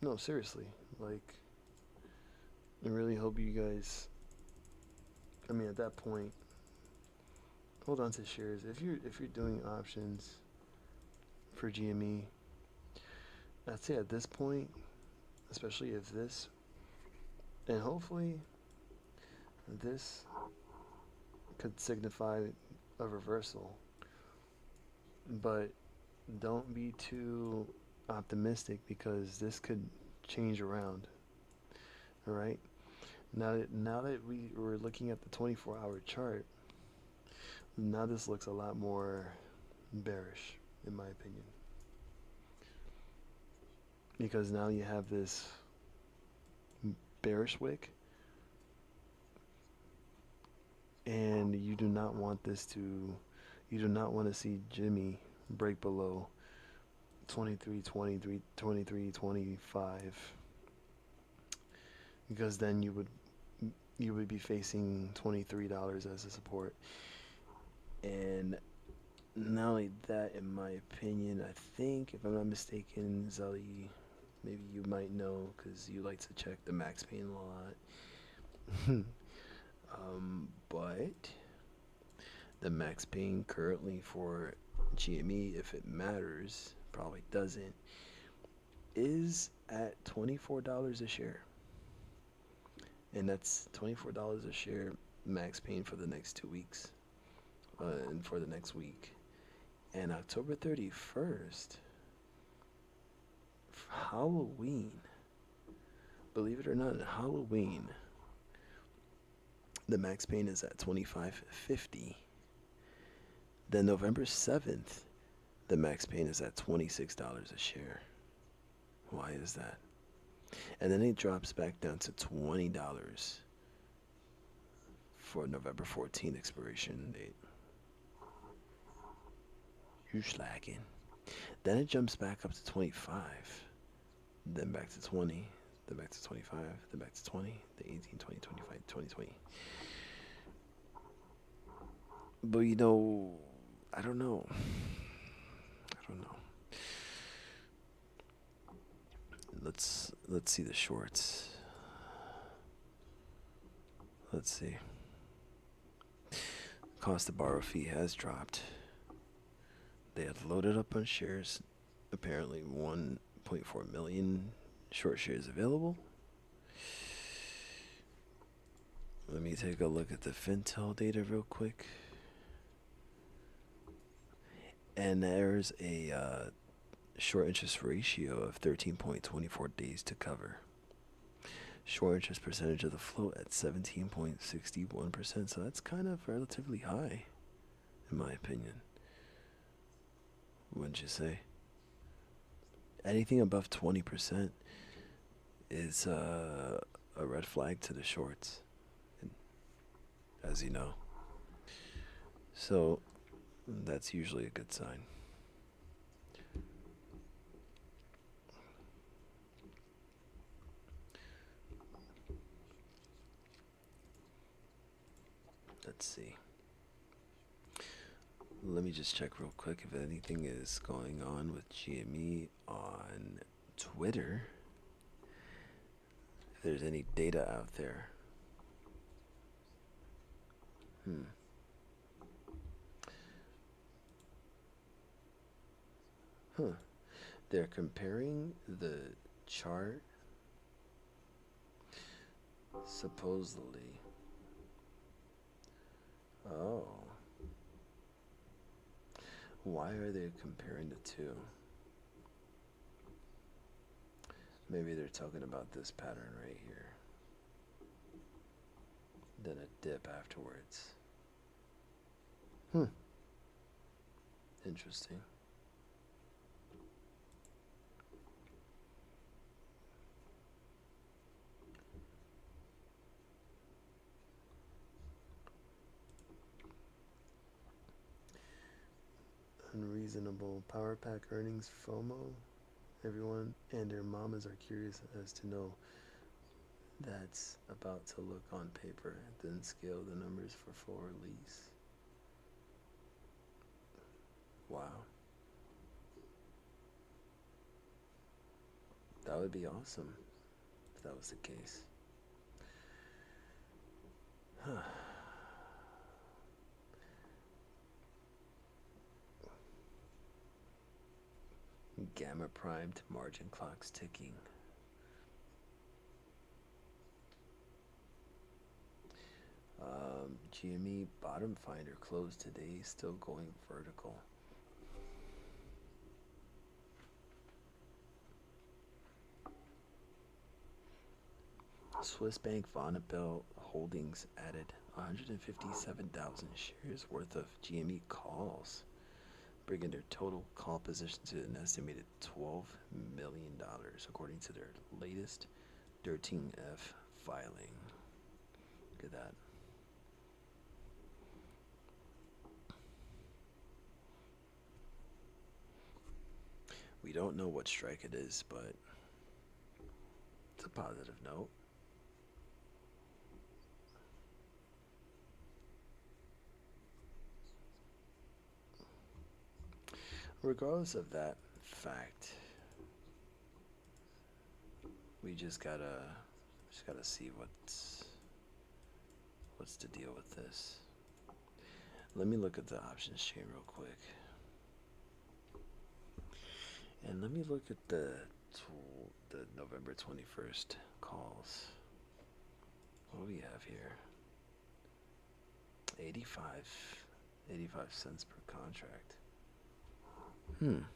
No, seriously, like, I really hope you guys, I mean, at that point, hold on to shares. If you're doing options for GME, I'd say at this point, especially if this, and hopefully this could signify a reversal, but don't be too optimistic because this could change around. All right. Now that we were looking at the 24-hour chart, now this looks a lot more bearish, in my opinion, because now you have this bearish wick, and you do not want to see Jimmy break below 23.25, because then you would be facing $23 as a support. And not only that, in my opinion, I think, if I'm not mistaken, Zelly, maybe you might know because you like to check the max pain a lot. But the max pain currently for GME, if it matters, probably doesn't, is at $24 a share. And that's $24 a share max pain for the next 2 weeks, and for the next week. And October 31st, Halloween, believe it or not, Halloween, the max pain is at $25.50. Then November 7th, the max pain is at $26 a share. Why is that? And then it drops back down to $20 for November 14th expiration date. You slacking. Then it jumps back up to 25, then back to 20, then back to 25, then back to 20, then 18, 20, 25, 20, 20. But I don't know. Let's see the shorts. Let's see. Cost to borrow fee has dropped. They had loaded up on shares. Apparently 1.4 million short shares available. Let me take a look at the Fintel data real quick. And there's a short interest ratio of 13.24 days to cover. Short interest percentage of the float at 17.61%. So that's kind of relatively high, in my opinion. Wouldn't you say? Anything above 20% is a red flag to the shorts, as you know. So that's usually a good sign. Let's see. Let me just check real quick if anything is going on with GME on Twitter. If there's any data out there. They're comparing the chart, supposedly. Oh. Why are they comparing the two? Maybe they're talking about this pattern right here. Then a dip afterwards. Interesting. unreasonable. Power pack earnings FOMO. Everyone and their mamas are curious as to know that's about to look on paper, then scale the numbers for full release. Wow. That would be awesome if that was the case. Gamma primed, margin clocks ticking. GME bottom finder closed today, still going vertical. Swiss Bank Vonabell Holdings added 157,000 shares worth of GME calls, bringing their total call position to an estimated $12 million, according to their latest 13F filing. Look at that. We don't know what strike it is, but it's a positive note. Regardless of that fact, we just gotta see what's the deal with this. Let me look at the options chain real quick, and let me look at the November 21st calls. What do we have here? 85 cents per contract. And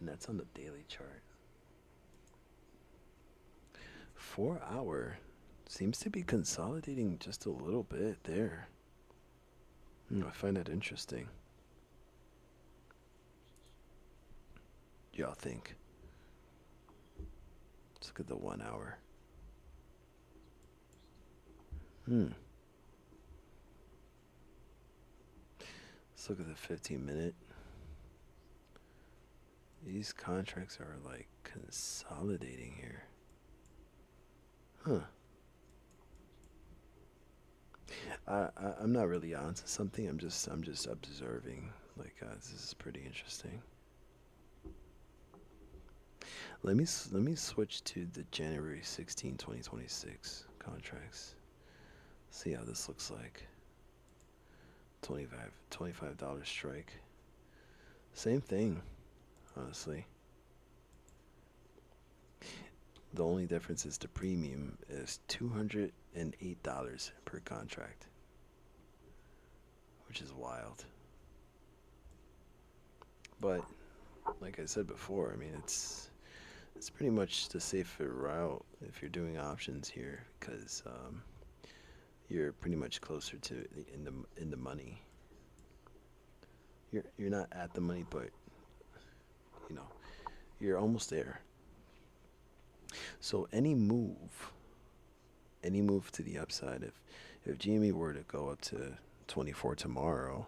that's on the daily chart. 4 hour seems to be consolidating just a little bit there. I find that interesting. Y'all think? Let's look at the 1 hour. Let's look at the 15-minute. These contracts are like consolidating here. I'm not really onto something. I'm just observing. Like this is pretty interesting. Let me switch to the January 16, 2026 contracts. See how this looks like. $25 strike. Same thing, honestly. The only difference is the premium is $208 per contract, which is wild. But like I said before, I mean it's pretty much the safer route if you're doing options here, because you're pretty much closer to in the money. You're not at the money, but you know you're almost there. So any move to the upside, if GME were to go up to 24 tomorrow,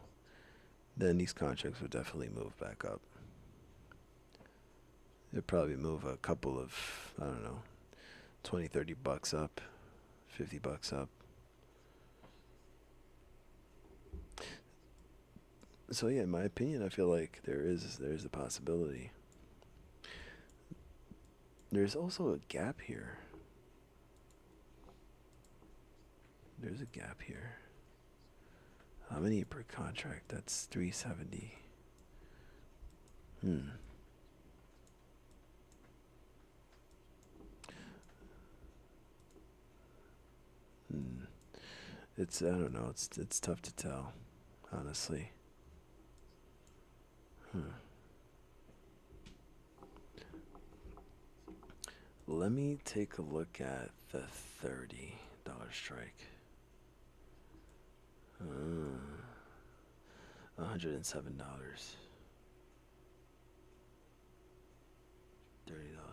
then these contracts would definitely move back up. They'd probably move a couple of, I don't know, 20, 30 bucks up, 50 bucks up. So yeah, in my opinion, I feel like there's a possibility. There's also a gap here. There's a gap here. How many per contract? That's 370. It's, I don't know, it's tough to tell, honestly. Let me take a look at the $30 strike. $107. $30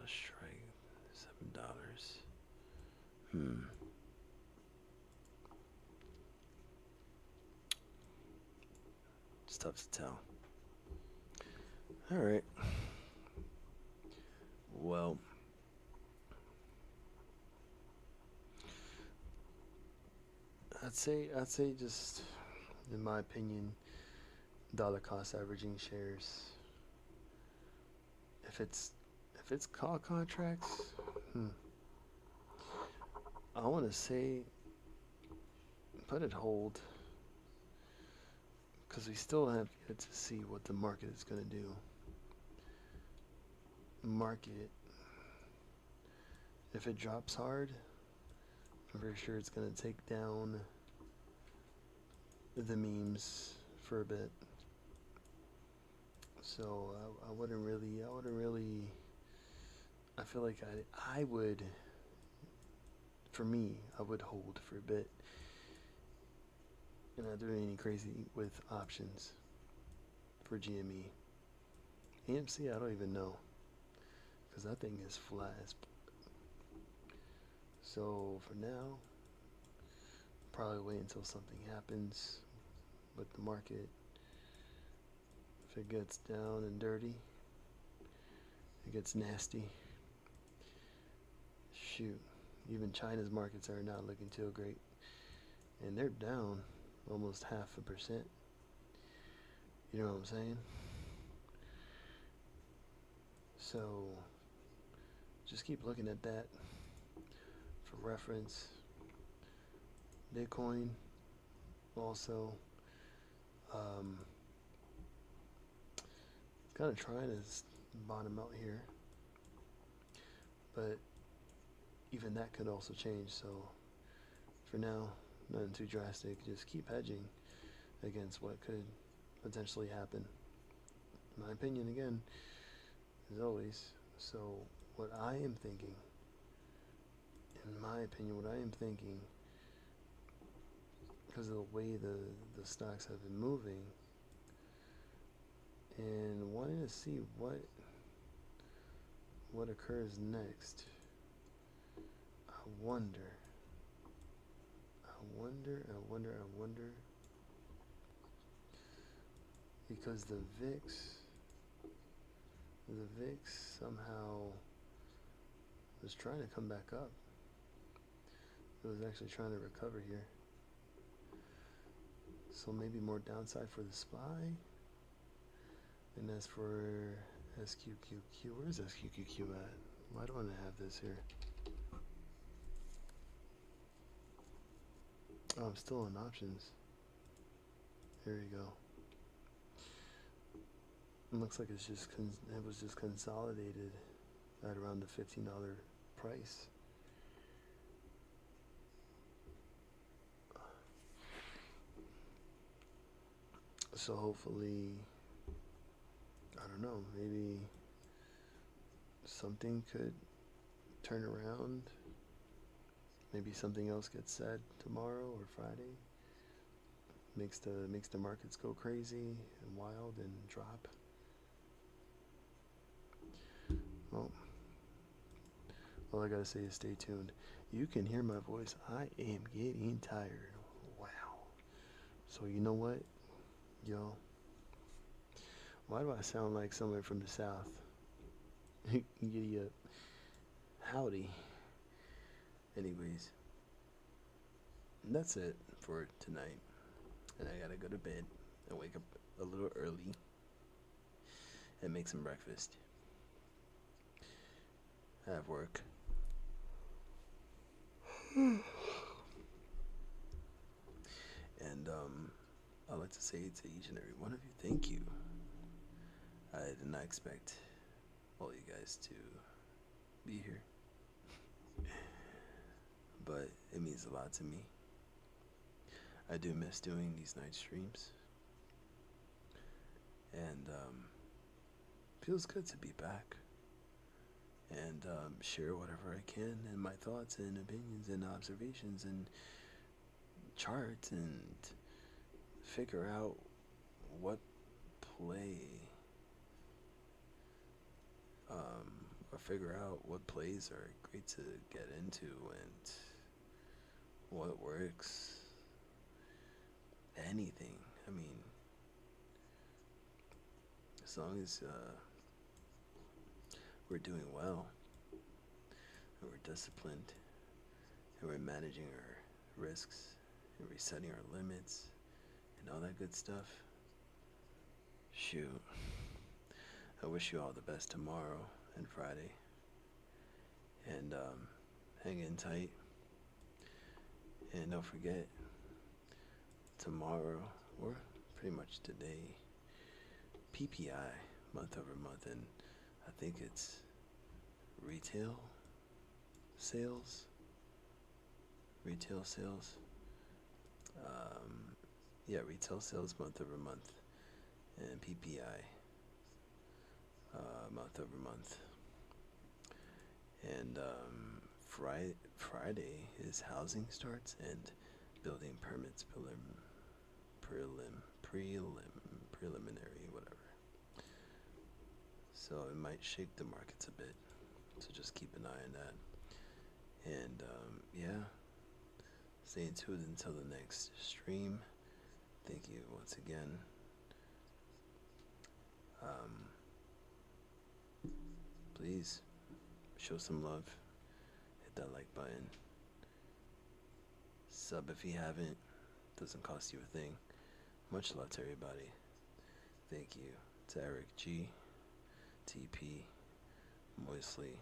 strike, $7. tough to tell. All right. Well, I'd say just in my opinion, dollar cost averaging shares. If it's call contracts, hmm, I want to say put it hold because we still have yet to see what the market is going to do. Market, if it drops hard, I'm very sure it's going to take down the memes for a bit. So I wouldn't really, I feel like I would, for me, I would hold for a bit and not doing any crazy with options for GME. AMC, I don't even know because that thing is flat as. So for now, probably wait until something happens with the market. If it gets down and dirty, it gets nasty. Shoot, even China's markets are not looking too great, and they're down almost 0.5%. You know what I'm saying? So just keep looking at that for reference. Bitcoin also kind of trying to bottom out here, but even that could also change. So for now, nothing too drastic. Just keep hedging against what could potentially happen. My opinion, again, as always. So what I am thinking, in my opinion, what I am thinking, because of the way the stocks have been moving, and wanting to see what occurs next. I wonder, because the VIX somehow was trying to come back up. It was actually trying to recover here. So maybe more downside for the SPY. And as for SQQQ, where's SQQQ at? Why don't I have this here? Oh, I'm still on options. Here you go. It looks like it was just consolidated at around the $15 price. So hopefully, I don't know, maybe something could turn around. Maybe something else gets said tomorrow or Friday. Makes the markets go crazy and wild and drop. Well, all I gotta say is stay tuned. You can hear my voice. I am getting tired. Wow. So you know what, yo? Why do I sound like someone from the South? Giddy up. Howdy. Anyways, that's it for tonight. And I gotta go to bed and wake up a little early and make some breakfast. Have work. And I'd like to say to each and every one of you, thank you. I did not expect all you guys to be here, but it means a lot to me. I do miss doing these night streams, and feels good to be back and share whatever I can and my thoughts and opinions and observations and charts and figure out what play or figure out what plays are great to get into and what works. Anything. I mean, as long as we're doing well, and we're disciplined, and we're managing our risks, and resetting our limits, and all that good stuff. Shoot, I wish you all the best tomorrow and Friday, and hang in tight, and don't forget, tomorrow, or pretty much today, PPI, month over month, and I think it's retail sales, retail sales, yeah, retail sales month over month, and PPI, month over month, and Friday is housing starts and building permits preliminary, whatever. So it might shake the markets a bit. So just keep an eye on that. And yeah, stay tuned until the next stream. Thank you once again. Please show some love. Hit that like button. Sub if you haven't. Doesn't cost you a thing. Much love to everybody. Thank you to Eric G, TP, Moisley,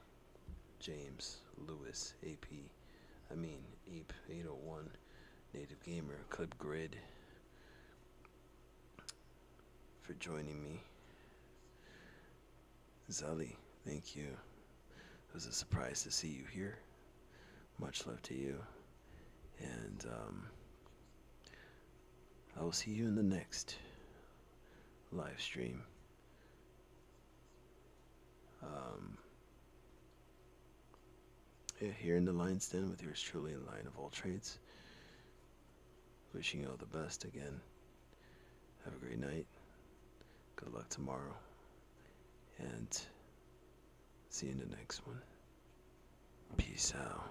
James, Lewis, AP, Ape 801, Native Gamer, Clip Grid, for joining me. Zully, thank you. It was a surprise to see you here. Much love to you. And I will see you in the next live stream. Yeah, here in the Lion's Den with yours truly, LionOfAllTradez. Wishing you all the best again. Have a great night. Good luck tomorrow. And see you in the next one. Peace out.